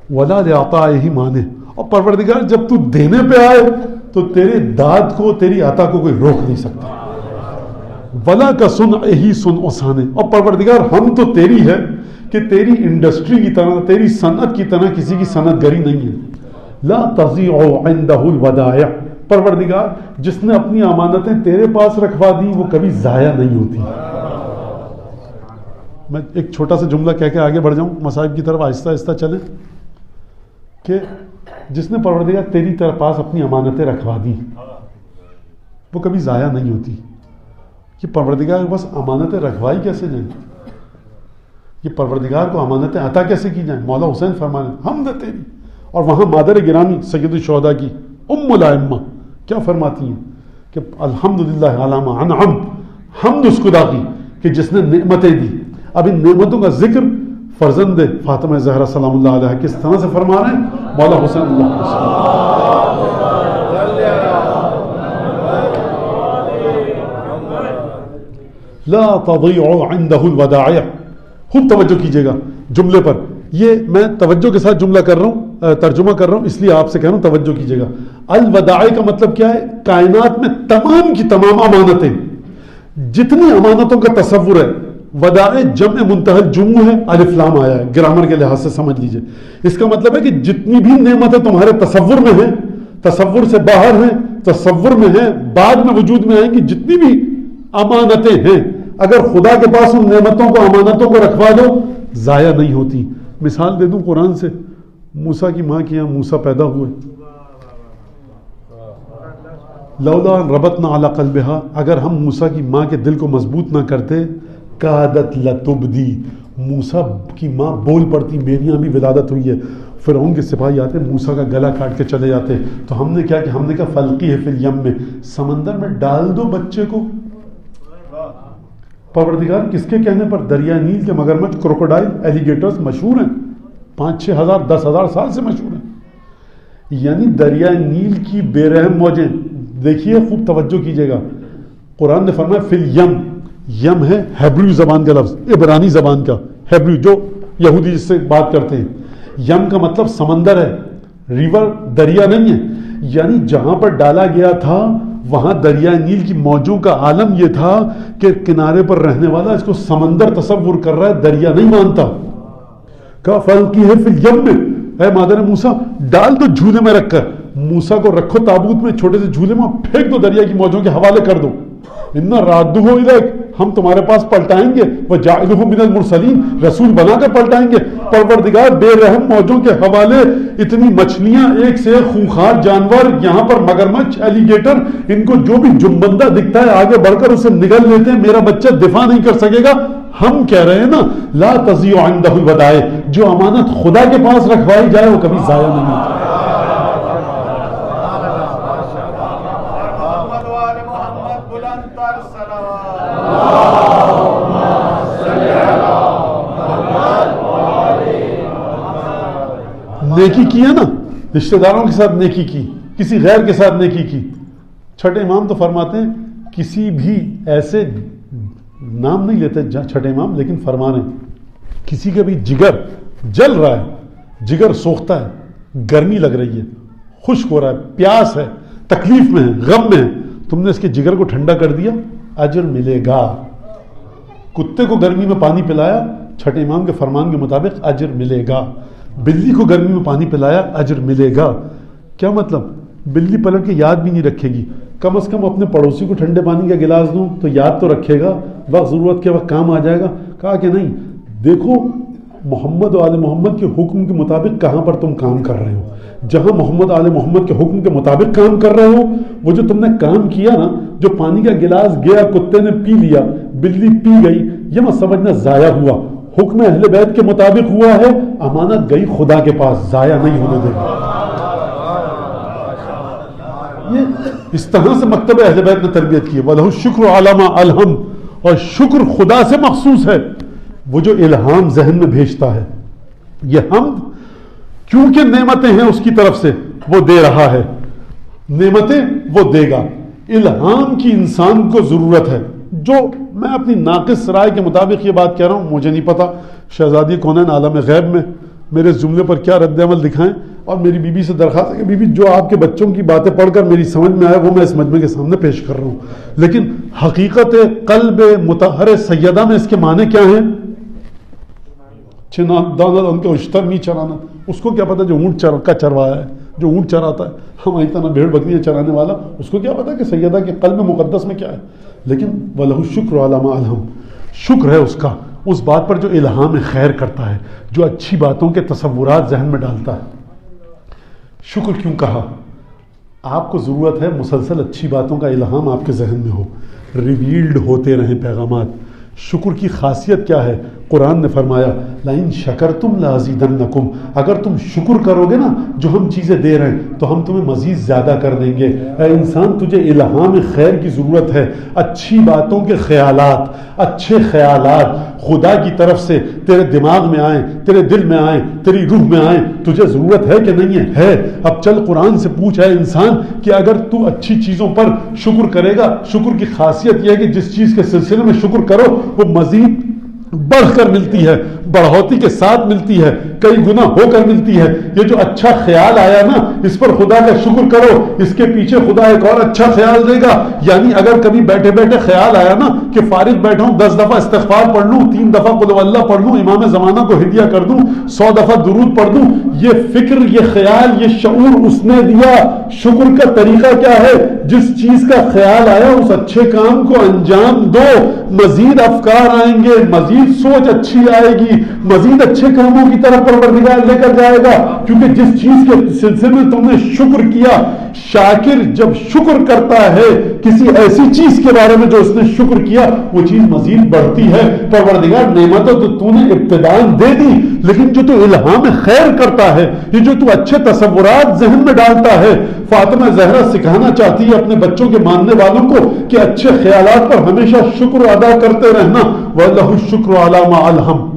ولا لعطائہ مانع. اور پروردگار جب تو دینے پہ آئے تو تیرے داد کو تیری عطا کو کوئی روک نہیں سکتا. ولا کا صنعہ صنع ثانی. اور پروردگار ہم تو تیری ہے کہ تیری انڈسٹری کی طرح تیری صنعت کی طرح کسی کی صنعت گری نہیں ہے. لا تضیع عنده الودائع. پروردگار جس نے اپنی امانتیں تیرے پاس رکھوا دی وہ کبھی ضائع نہیں ہوتی. میں ایک چھوٹا سا جملہ کہہ کے آگے بڑھ جاؤں مصائب کی طرف آہستہ آہستہ چلیں کہ جس نے پروردگار تیری پاس اپنی امانتیں رکھوا دی وہ کبھی ضائع نہیں ہوتی. یہ پروردگار بس امانتیں رکھوائی کیسے جائیں, یہ پروردگار کو امانتیں عطا کیسے کی جائیں. مولا حسین فرمانے حمد تیری. اور وہاں مادر گرامی سید الشہداء کی ام الائمہ کیا فرماتی ہیں کہ الحمدللہ علی ما انعم. حمد اس خدا کی کہ جس نے نعمتیں دی. اب ان نعمتوں کا ذکر فرزند فاطمہ زہرا سلام اللہ علیہ کس طرح سے فرما رہے ہیں. مولا حسین اللہ علیہ وسلم لا تضيع عنده الودائع. خوب توجہ کیجئے گا جملے پر. یہ میں توجہ کے ساتھ جملہ کر رہا ہوں, ترجمہ کر رہا ہوں, اس لیے آپ سے کہہ رہا ہوں توجہ کیجئے گا. الودائع کا مطلب کیا ہے؟ کائنات میں تمام کی تمام امانتیں, جتنی امانتوں کا تصور ہے. ودائع جمع منتہى الجموع ہے, الف لام آیا ہے, گرامر کے لحاظ سے سمجھ لیجئے. اس کا مطلب ہے کہ جتنی بھی نعمتیں تمہارے تصور میں ہیں, تصور سے باہر ہیں, تصور میں ہیں, بعد میں وجود میں آئیں گی, جتنی بھی امانتیں ہیں اگر خدا کے پاس ان نعمتوں کو امانتوں کو رکھوا دو ضائع نہیں ہوتی. مثال دے دوں قرآن سے. موسیٰ کی ماں کے یہاں موسیٰ پیدا ہوئے. لولا ربطنا علی قلبہا, اگر ہم موسیٰ کی ماں کے دل کو مضبوط نہ کرتے, کادت لتبدی, موسیٰ کی ماں بول پڑتی میری یہاں بھی ولادت ہوئی ہے. فرعون کے سپاہی آتے موسیٰ کا گلا کاٹ کے چلے جاتے. تو ہم نے کیا کہ ہم نے کہا فلقی ہے فی الیم میں, سمندر میں ڈال دو بچے کو. پروردگار کس کے کہنے پر؟ دریائے نیل کے مگرمچھ کروکوڈائل ایلیگیٹرز مشہور ہیں, 5-6 ہزار 10 ہزار سال سے مشہور ہیں. یعنی دریائے نیل کی بے رحم موجیں. دیکھیے خوب توجہ کیجئے گا, قرآن نے فرمایا فی الیم. یم ہے ہیبریو زبان کا لفظ, عبرانی زبان کا. ہیبریو جو یہودی جس سے بات کرتے ہیں. یم کا مطلب سمندر ہے, ریور, دریا نہیں ہے. یعنی جہاں پر ڈالا گیا تھا وہاں دریائے نیل کی موجوں کا عالم یہ تھا کہ کنارے پر رہنے والا اس کو سمندر تصور کر رہا ہے, دریا نہیں مانتا. کا فلقی ہے فی الیم میں, اے مادر موسیٰ ڈال دو جھولے میں رکھ کر. موسیٰ کو رکھو تابوت میں, چھوٹے سے جھولے میں پھینک دو, دریا کی موجوں کے حوالے کر دو. اِنَّا رَادُّهُ إِلَيْكَ, ہم تمہارے پاس پلٹائیں گے. وَجَاعِلُهُ مِنَ الْمُرْسَلِينَ, رسول بنا کر پلٹائیں گے. پروردگار بے رحم موجوں کے حوالے اتنی مچھلیاں, ایک سے ایک خونخوار جانور, یہاں پر مگرمچھ, ایلیگیٹر, ان کو جو بھی جنبندہ دکھتا ہے آگے بڑھ کر اسے نگل لیتے ہیں. میرا بچہ دفاع نہیں کر سکے گا. ہم کہہ رہے ہیں نا لا تضيع عنده الودائع, جو امانت خدا کے پاس رکھوائی جائے وہ کبھی ضائع نہیں ہوتی. نیکی کی ہے نا, رشتہ داروں کے ساتھ نیکی کی, کسی غیر کے ساتھ نیکی کی. چھٹے امام تو فرماتے ہیں کسی بھی ایسے, نام نہیں لیتے چھٹے امام, لیکن فرما رہے ہیں کسی کا بھی جگر جل رہا ہے, جگر سوختہ ہے, گرمی لگ رہی ہے, خشک ہو رہا ہے, پیاس ہے, تکلیف میں ہے, غم میں ہے, تم نے اس کے جگر کو ٹھنڈا کر دیا, اجر ملے گا. کتے کو گرمی میں پانی پلایا, چھٹے امام کے فرمان کے مطابق اجر ملے گا. بلی کو گرمی میں پانی پلایا, اجر ملے گا. کیا مطلب؟ بلی پلٹ کے یاد بھی نہیں رکھے گی, کم از کم اپنے پڑوسی کو ٹھنڈے پانی کا گلاس دوں تو یاد تو رکھے گا, وقت ضرورت کے وقت کام آ جائے گا. کہا کہ نہیں, دیکھو محمد و آل محمد کے حکم کے مطابق کہاں پر تم کام کر رہے ہو. جہاں محمد آل محمد کے حکم کے مطابق کام کر رہے ہو، وہ جو تم نے کام کیا نا، جو پانی کا گلاس گیا کتے نے پی لیا، بلی پی گئی، یہ مت سمجھنا ضائع ہوا. حکم اہل بیت کے مطابق ہوا ہے، امانت گئی خدا کے پاس، ضائع نہیں ہونے دے گا. یہ اس طرح سے مکتب اہل بیت نے تربیت کی ہے. وَلَهُ الشُّكْرُ عَلَى مَا أَلْهَمَ، اور شکر خدا سے مخصوص ہے، وہ جو الہام ذہن میں بھیجتا ہے. یہ حمد کیونکہ نعمتیں ہیں اس کی طرف سے، وہ دے رہا ہے، نعمتیں وہ دے گا. الہام کی انسان کو ضرورت ہے. جو میں اپنی ناقص رائے کے مطابق یہ بات کہہ رہا ہوں، مجھے نہیں پتا شہزادی کونین عالم غیب میں میرے جملے پر کیا رد عمل دکھائیں. اور میری بیوی سے درخواست ہے کہ بیوی جو آپ کے بچوں کی باتیں پڑھ کر میری سمجھ میں آئے وہ میں اس مجمع کے سامنے پیش کر رہا ہوں. لیکن حقیقت قلب مطہر سیدہ میں اس کے معنی کیا ہیں؟ دانا ان کے اشتر نہیں چرانا. اس کو کیا پتا جو اونٹ کا چروایا ہے، جو اونٹ چراتا ہے، ہماری طرح بھیڑ بکریاں چرانے والا، اس کو کیا پتا کہ سیدہ کے قلب مقدس میں کیا ہے. لیکن وَلَهُ الشُّكْرُ عَلَى مَا أَلْهَمَ، شکر ہے اس کا اس بات پر جو الہام خیر کرتا ہے، جو اچھی باتوں کے تصورات ذہن میں ڈالتا ہے. شکر کیوں کہا؟ آپ کو ضرورت ہے مسلسل اچھی باتوں کا الہام آپ کے ذہن میں ہو، ریویلڈ ہوتے رہیں پیغامات. شکر کی خاصیت کیا ہے؟ قرآن نے فرمایا لَإِن شَكَرْتُمْ لَأَزِيدَنَّكُمْ، اگر تم شکر کرو گے نا جو ہم چیزیں دے رہے ہیں تو ہم تمہیں مزید زیادہ کر دیں گے. اے انسان، تجھے الہام خیر کی ضرورت ہے. اچھی باتوں کے خیالات، اچھے خیالات خدا کی طرف سے تیرے دماغ میں آئیں، تیرے دل میں آئیں، تیری روح میں آئیں. تجھے ضرورت ہے کہ نہیں ہے؟ ہے. اب چل قرآن سے پوچھ ہے انسان کہ اگر تو اچھی چیزوں پر شکر کرے گا، شکر کی خاصیت یہ ہے کہ جس چیز کے سلسلے میں شکر کرو وہ مزید بڑھ کر ملتی ہے، بڑھوتی کے ساتھ ملتی ہے، کئی گنا ہو کر ملتی ہے. یہ جو اچھا خیال آیا نا، اس پر خدا کا شکر کرو، اس کے پیچھے خدا ایک اور اچھا خیال دے گا. یعنی اگر کبھی بیٹھے بیٹھے خیال آیا نا کہ فارغ بیٹھا ہوں 10 دفعہ استغفار پڑھ لوں، 3 دفعہ قل ہو اللہ پڑھ لوں، امام زمانہ کو ہدیہ کر دوں، 100 دفعہ درود پڑھ دوں، یہ فکر، یہ خیال، یہ شعور اس نے دیا. شکر کا طریقہ کیا ہے؟ جس چیز کا خیال آیا اس اچھے کام کو انجام دو، مزید افکار آئیں گے، مزید سوچ اچھی آئے گی، مزید اچھے کاموں کی طرف پروردگار لے کر جائے گا. کیونکہ جس چیز کے سلسلے میں تم نے شکر کیا، شاکر جب شکر کرتا ہے کسی ایسی چیز کے بارے میں جو اس نے شکر کیا، وہ چیز مزید بڑھتی ہے. پروردگار نعمتوں تو نے ابتداءً دے دی، لیکن جو تو الہام خیر کرتا ہے، یہ جو تو اچھے تصورات ذہن میں ڈالتا ہے. فاطمہ زہرا سکھانا چاہتی ہے اپنے بچوں کے ماننے والوں کو کہ اچھے خیالات پر ہمیشہ شکر ادا کرتے رہنا. وَلَهُ الشُّكْرُ عَلَى مَا أَلْهَمَ.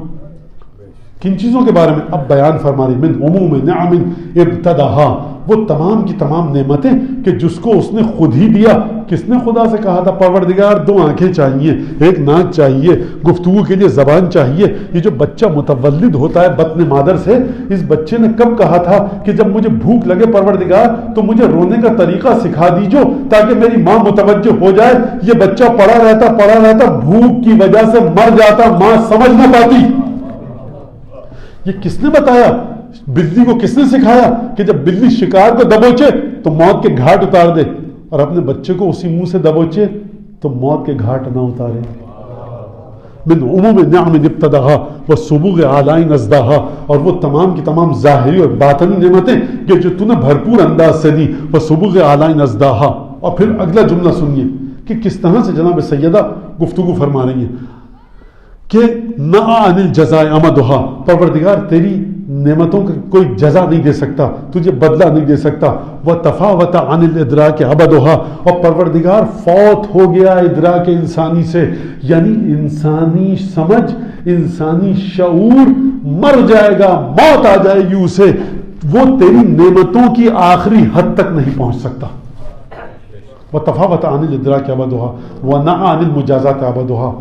کن چیزوں کے بارے میں اب بیان فرما رہی؟ من عموم نعم ابتداها، وہ تمام کی تمام نعمتیں کہ جس کو اس نے خود ہی دیا. کس نے خدا سے کہا تھا پروردگار 2 آنکھیں چاہیے، 1 ناک چاہیے، گفتگو کے لیے زبان چاہیے. یہ جو بچہ متولد ہوتا ہے بطن مادر سے، اس بچے نے کب کہا تھا کہ جب مجھے بھوک لگے پروردگار تو مجھے رونے کا طریقہ سکھا دیجو تاکہ میری ماں متوجہ ہو جائے. یہ بچہ پڑا رہتا بھوک کی وجہ سے مر جاتا، ماں سمجھ نہ پاتی. یہ کس نے بتایا؟ بلی کو کس نے سکھایا کہ جب بلی شکار کو دبوچے تو موت کے گھاٹ اتار دے، اور اپنے بچے کو اسی منہ سے دبوچے تو موت کے گھاٹ نہ اتارے. من عموم نعم ابتداها والسبوغ آلائی نزداها، اور وہ تمام کی تمام ظاہری اور باطنی نعمتیں کہ جو تو نے بھرپور انداز سے دی. والسبوغ آلائی نزداها. اور پھر اگلا جملہ سنیے کہ کس طرح سے جناب سیدہ گفتگو فرما رہی ہیں کہ نہ عن الجزاء امدها، پروردگار تیری نعمتوں کا کوئی جزا نہیں دے سکتا، تجھے بدلہ نہیں دے سکتا. وتفاوت عن الادراک عبدها، اور پروردگار فوت ہو گیا ادراک انسانی سے، یعنی انسانی سمجھ، انسانی شعور مر جائے گا، موت آ جائے گی اسے، وہ تیری نعمتوں کی آخری حد تک نہیں پہنچ سکتا. وتفاوت عن الادراک عبدها ونعى عن المجازات عبدها،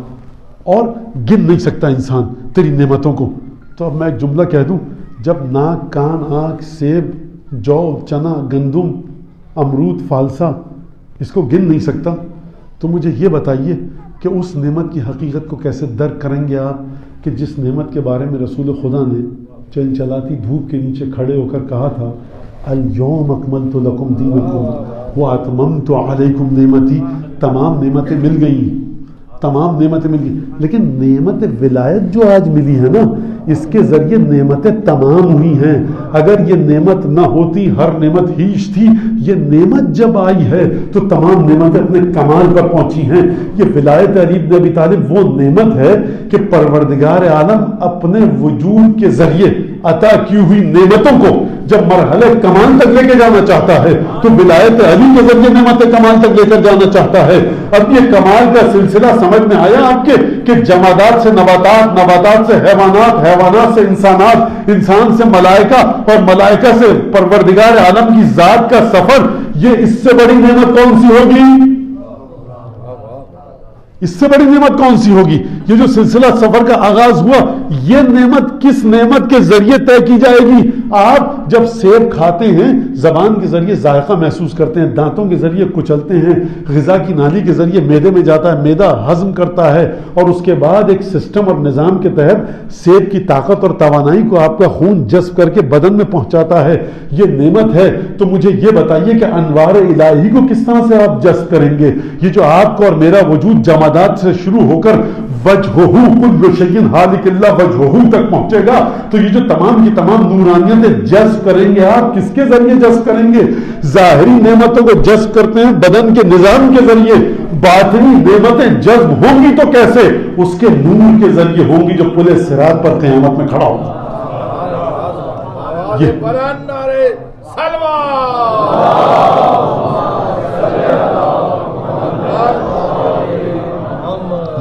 اور گن نہیں سکتا انسان تیری نعمتوں کو. تو اب میں ایک جملہ کہہ دوں، جب ناک، کان، آنکھ، سیب، جو، چنا، گندم، امرود، فالسا اس کو گن نہیں سکتا، تو مجھے یہ بتائیے کہ اس نعمت کی حقیقت کو کیسے درک کریں گے آپ کہ جس نعمت کے بارے میں رسول خدا نے چلچلاتی دھوپ کے نیچے کھڑے ہو کر کہا تھا اليوم اکملت لکم دینکم واتممت علیکم نعمتی. تمام نعمتیں مل گئیں، تمام نعمتیں مل گئی. لیکن نعمت ولایت جو آج ملی ہے نا، اس کے ذریعے نعمتیں تمام ہوئی ہیں. اگر یہ نعمت نہ ہوتی، ہر نعمت ہیچ تھی، یہ نعمت جب آئی ہے تو تمام نعمتیں اپنے کمال پر پہنچی ہیں. یہ ولایت علی بن ابی طالب وہ نعمت ہے کہ پروردگار عالم اپنے وجود کے ذریعے عطا کی ہوئی نعمتوں کو جب مرحلہ کمال تک لے کے جانا چاہتا ہے تو ولایت علی کے ذریعے نعمت کمال تک لے کر جانا چاہتا ہے. اب یہ کمال کا سلسلہ سمجھ میں آیا آپ کے کہ جمادات سے نباتات، نباتات سے حیوانات، حیوانات سے انسانات، انسان سے ملائکہ اور ملائکہ سے پروردگار عالم کی ذات کا سفر، یہ اس سے بڑی نعمت کون سی ہوگی؟ اس سے بڑی نعمت کون سی ہوگی؟ یہ جو سلسلہ سفر کا آغاز ہوا، یہ نعمت کس نعمت کے ذریعے طے کی جائے گی؟ آپ جب سیب کھاتے ہیں زبان کے ذریعے ذائقہ محسوس کرتے ہیں، دانتوں کے ذریعے کچلتے ہیں، غذا کی نالی کے ذریعے معدے میں جاتا ہے، معدہ ہضم کرتا ہے، اور اس کے بعد ایک سسٹم اور نظام کے تحت سیب کی طاقت اور توانائی کو آپ کا خون جذب کر کے بدن میں پہنچاتا ہے. یہ نعمت ہے. تو مجھے یہ بتائیے کہ انوار الہی کو کس طرح سے آپ جذب کریں گے؟ یہ جو آپ کو اور میرا وجود جمادات سے شروع ہو کر وجہہ کل شیء خالق اللہ وجہہ تک پہنچے گا، تو یہ جو تمام کی تمام نورانیتیں جذب کریں گے آپ کس کے ذریعے جذب کریں گے؟ ظاہری نعمتوں کو جذب کرتے ہیں بدن کے نظام کے ذریعے، باطنی نعمتیں جذب ہوں گی تو کیسے؟ اس کے نور کے ذریعے ہوں گی جو پل صراط پر قیامت میں کھڑا ہوگا.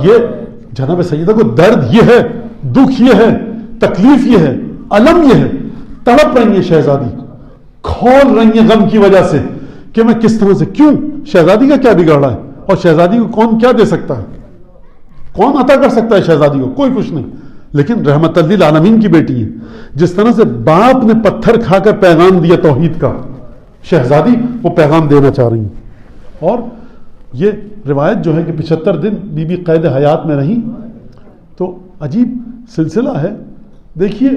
یہ جناب سیدہ کو درد یہ ہے، دکھ یہ ہے، تکلیف یہ ہے، علم یہ ہے، تڑپ رہی ہیں شہزادی، کھول رہی ہیں غم کی وجہ سے کہ میں کس طرح سے، کیوں؟ شہزادی کا کیا بگاڑا ہے؟ اور شہزادی کو کون کیا دے سکتا ہے؟ کون عطا کر سکتا ہے شہزادی کو؟ کوئی کچھ نہیں. لیکن رحمت للعالمین کی بیٹی ہے. جس طرح سے باپ نے پتھر کھا کر پیغام دیا توحید کا، شہزادی وہ پیغام دینا چاہ رہی ہیں. اور یہ روایت جو ہے کہ 75 دن بی بی قید حیات میں رہی، تو عجیب سلسلہ ہے. دیکھیے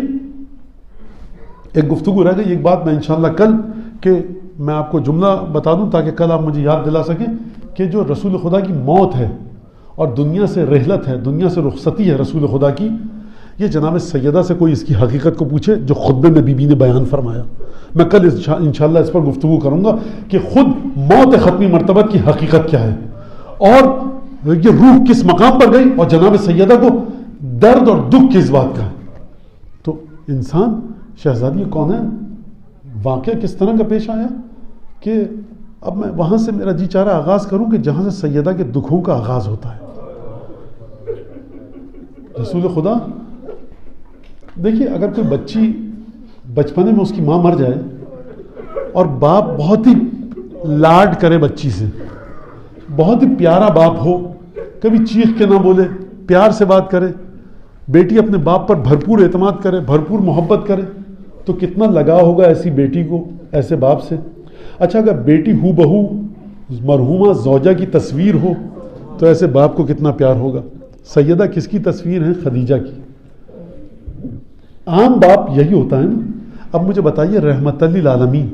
ایک گفتگو رہ گئی، ایک بات میں انشاءاللہ کل، کہ میں آپ کو جملہ بتا دوں تاکہ کل آپ مجھے یاد دلا سکیں کہ جو رسول خدا کی موت ہے اور دنیا سے رحلت ہے، دنیا سے رخصتی ہے رسول خدا کی، یہ جناب سیدہ سے کوئی اس کی حقیقت کو پوچھے جو خطبے میں بی بی نے بیان فرمایا. میں کل انشاءاللہ اس پر گفتگو کروں گا کہ خود موت ختمی مرتبہ کی حقیقت کیا ہے اور یہ روح کس مقام پر گئی اور جناب سیدہ کو درد اور دکھ کس بات کا ہے. تو انسان شہزادی کون ہے، واقعہ کس طرح کا پیش آیا کہ اب میں وہاں سے میرا جی چاہ رہا آغاز کروں کہ جہاں سے سیدہ کے دکھوں کا آغاز ہوتا ہے. رسول خدا دیکھیے، اگر کوئی بچی بچپنے میں اس کی ماں مر جائے اور باپ بہت ہی لاڈ کرے بچی سے، بہت ہی پیارا باپ ہو، کبھی چیخ کے نہ بولے، پیار سے بات کرے، بیٹی اپنے باپ پر بھرپور اعتماد کرے، بھرپور محبت کرے، تو کتنا لگاؤ ہوگا ایسی بیٹی کو ایسے باپ سے. اچھا اگر بیٹی ہو بہو مرحومہ زوجہ کی تصویر ہو تو ایسے باپ کو کتنا پیار ہوگا. سیدہ کس کی تصویر ہے؟ خدیجہ کی. عام باپ یہی ہوتا ہے نا. اب مجھے بتائیے رحمت للعالمین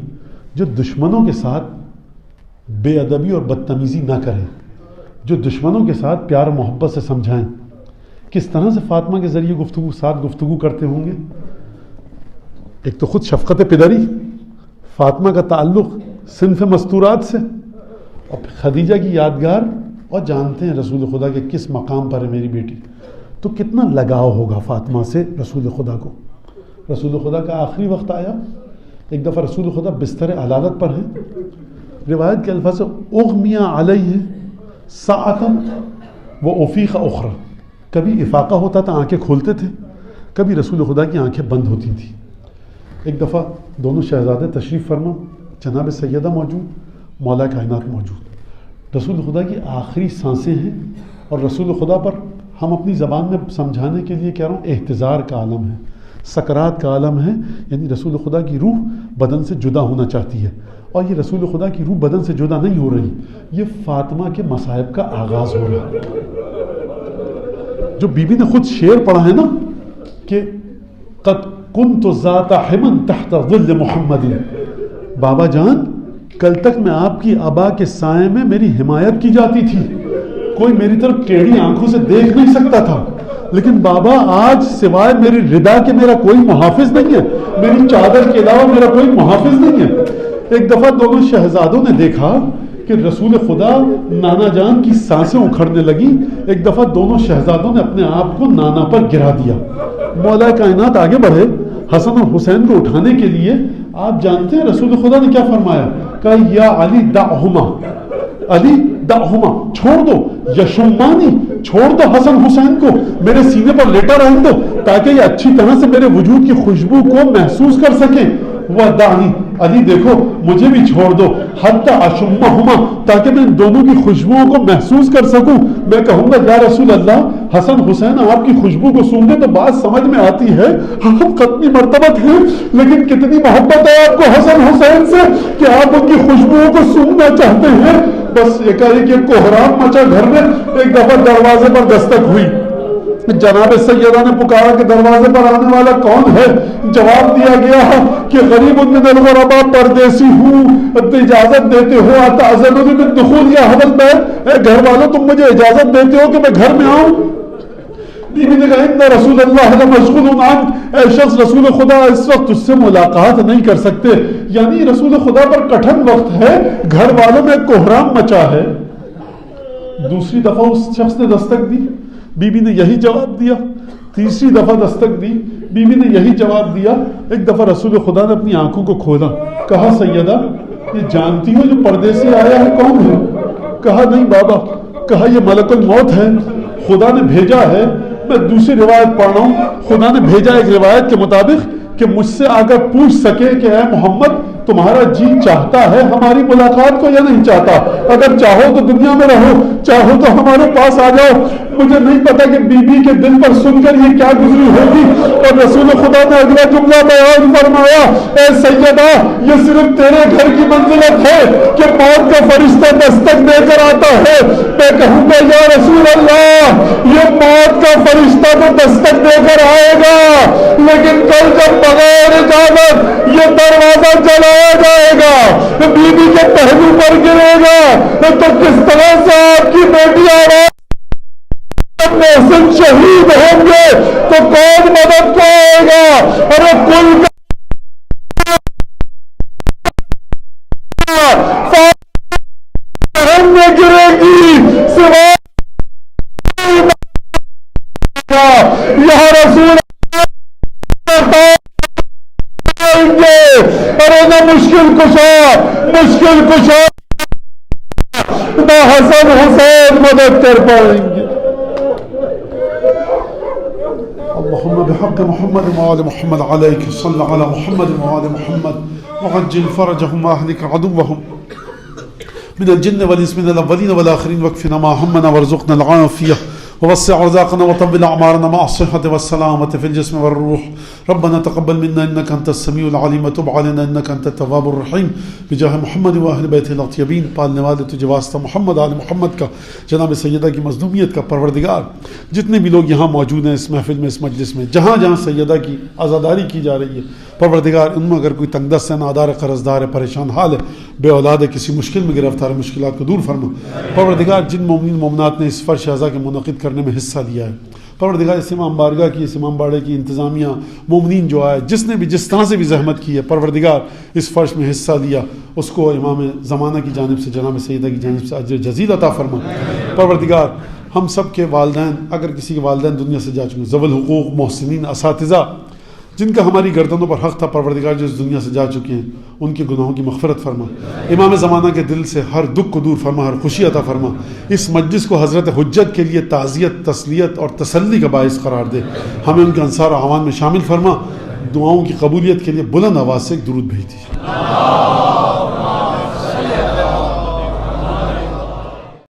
جو دشمنوں کے ساتھ بے ادبی اور بدتمیزی نہ کرے، جو دشمنوں کے ساتھ پیار و محبت سے سمجھائیں، کس طرح سے فاطمہ کے ذریعے گفتگو کرتے ہوں گے. ایک تو خود شفقت پدری، فاطمہ کا تعلق صنف مستورات سے، اور خدیجہ کی یادگار، اور جانتے ہیں رسول خدا کے کس مقام پر ہے میری بیٹی، تو کتنا لگاؤ ہوگا فاطمہ سے رسول خدا کو. رسول خدا کا آخری وقت آیا، ایک دفعہ رسول خدا بستر علالت پر ہیں، روایت کے الفاظ اغمیہ علیہ ساعتن و افیق اخرى، کبھی افاقہ ہوتا تھا آنکھیں کھولتے تھے، کبھی رسول خدا کی آنکھیں بند ہوتی تھیں. ایک دفعہ دونوں شہزادے تشریف فرما، جناب سیدہ موجود، مولا کائنات موجود، رسول خدا کی آخری سانسیں ہیں، اور رسول خدا پر ہم اپنی زبان میں سمجھانے کے لیے کہہ رہا ہوں احتضار کا عالم ہے، سکرات کا عالم ہے. یعنی رسول خدا کی روح بدن سے جدا ہونا چاہتی ہے، اور یہ رسول خدا کی روح بدن سے جدا نہیں ہو رہی، یہ فاطمہ کے مصائب کا آغاز ہو رہا ہے. جو بی بی نے خود شعر پڑھا ہے نا کہ قد کنت ذات حمن تحت ظل محمد، بابا جان کل تک میں آپ کی ابا کے سائے میں میری حمایت کی جاتی تھی، کوئی میری طرف ٹیڑھی آنکھوں سے دیکھ نہیں سکتا تھا، لیکن بابا آج سوائے میری ردا کے میرا کوئی محافظ نہیں ہے، میری چادر کے علاوہ میرا کوئی محافظ نہیں ہے۔ ایک دفعہ دونوں شہزادوں نے دیکھا کہ رسول خدا نانا جان کی سانسیں اکھڑنے لگی، ایک دفعہ دونوں شہزادوں نے اپنے آپ کو نانا پر گرا دیا۔ مولا کائنات آگے بڑھے حسن اور حسین کو اٹھانے کے لیے، آپ جانتے ہیں رسول خدا نے کیا فرمایا؟ کہا یا علی دعہما، علی دعہما، چھوڑ دو، یشمانی، چھوڑ دو حسن حسین کو، میرے سینے پر لیٹا رہنے دو تاکہ یہ اچھی طرح سے میرے وجود کی خوشبو کو محسوس کر سکیں۔ ودعنی، علی دیکھو مجھے بھی چھوڑ دو، حتی اشمہما، تاکہ میں ان دونوں کی خوشبوؤں کو محسوس کر سکوں۔ میں کہوں گا یا رسول اللہ حسن حسین آپ کی خوشبو کو سونگے تو بات سمجھ میں آتی ہے، آپ قطعی مرتبت ہیں، لیکن کتنی محبت ہے آپ کو حسن حسین سے کہ آپ ان کی خوشبوؤں کو سونگنا چاہتے ہیں۔ بس ایک کوہرام مچا گھر میں۔ ایک دفعہ دروازے پر دستک ہوئی، جناب سیدہ نے پکارا کہ دروازے پر آنے والا کون ہے؟ جواب دیا گیا کہ غریب من الغرباء، پردیسی ہوں، اجازت دیتے ہو؟ اتعذرونی بالدخول یا اہل البیت، اے گھر والوں تم مجھے اجازت دیتے ہو کہ میں گھر میں آؤں؟ بیوی نے کہا ان رسول اللہ لمشغول عنک، اے شخص رسول خدا اس وقت اس سے ملاقات نہیں کر سکتے، یعنی رسول خدا پر کٹھن وقت ہے، گھر والوں میں کوہرام مچا ہے۔ دوسری دفعہ اس شخص نے دستک دی، بیوی نے یہی جواب دیا۔ تیسری دفعہ دستک دی، بیوی نے یہی جواب دیا۔ ایک دفعہ رسول خدا نے اپنی آنکھوں کو کھولا، کہا سیدہ یہ جانتی ہو جو پردے سے آیا ہے کون ہے؟ کہا نہیں بابا۔ کہا یہ ملک الموت ہے، خدا نے بھیجا ہے۔ میں دوسری روایت پڑھ رہا ہوں، خدا نے بھیجا ایک روایت کے مطابق کہ مجھ سے آ کر پوچھ سکے کہ اے محمد تمہارا جی چاہتا ہے ہماری ملاقات کو یا نہیں چاہتا؟ اگر چاہو تو دنیا میں رہو، چاہو تو ہمارے پاس آ جاؤ۔ مجھے نہیں پتا کہ بی بی کے دل پر سن کر یہ کیا گزری ہوگی، اور رسول خدا نے اگلا جملہ بیان فرمایا، اے سیدہ یہ صرف تیرے گھر کی منزلت ہے کہ موت کا فرشتہ دستک دے کر آتا ہے۔ میں کہوں گا یا رسول اللہ یہ موت کا فرشتہ تو دستک دے کر آئے گا، لیکن کل جب بغیر اجازت یہ دروازہ چلایا جائے گا، بی بی کے پہلو پر گرے گا، تو کس طرح سے آپ کی بیٹی آواز محسن شہید ہوں گے تو کون مدد کو آئے گا؟ ارے کل میں گرے گی سوائے یہاں رسول ارے نہ مشکل کشا نہ حسن حسین مدد کر پائیں گے۔ اللهم بحق محمد وآل محمد عليك صل على محمد وآل محمد وعجل فرجهم وأهلك عدوهم من الجن والإنس من الأولين والآخرين، واكفنا ما همنا وارزقنا العافية ووسع رزاقنا وطول أعمارنا مع الصحة والسلامة في الجسم والروح. ربنا تقبل منا إنك أنت السميع العليم وتب علينا إنك أنت التواب الرحيم بجاه محمد وأهل بيته الأطيبين. پالنے والے تجھے واسطہ محمد آل محمد کا، جناب سیدہ کی مظلومیت کا پروردگار، جتنے بھی لوگ یہاں موجود ہیں اس محفل میں، اس مجلس میں، جہاں جہاں سیدہ کی عزاداری کی جا رہی ہے، پروردگار ان میں اگر کوئی تنگ دست ہے، نادار ہے، قرض دار ہے، پریشان حال ہے، بے اولاد ہے، کسی مشکل میں گرفتار ہے، مشکلات کو دور فرما۔ پروردگار جن مومنین مومنات نے اس فرش اعضاء کے منعقد کرنے میں حصہ لیا ہے، پروردگار اس امام بارگاہ کی، اس امام باڑے کی انتظامیہ، مومنین جو آئے، جس نے بھی جس طرح سے بھی زحمت کی ہے، پروردگار اس فرش میں حصہ لیا، اس کو امام زمانہ کی جانب سے، جناب سیدہ کی جانب سے اجر جزیل عطا فرما۔ پروردگار ہم سب کے والدین، اگر کسی کے والدین دنیا سے جا چکے، ذوی الحقوق، محسنین، اساتذہ جن کا ہماری گردنوں پر حق تھا، پروردگار جو اس دنیا سے جا چکے ہیں، ان کے گناہوں کی مغفرت فرما۔ امام زمانہ کے دل سے ہر دکھ کو دور فرما، ہر خوشی عطا فرما۔ اس مجلس کو حضرت حجت کے لیے تعزیت، تسلیت اور تسلی کا باعث قرار دے۔ ہمیں ان کے انصار و اعوان میں شامل فرما۔ دعاؤں کی قبولیت کے لیے بلند آواز سے ایک درود بھیج دیجیے۔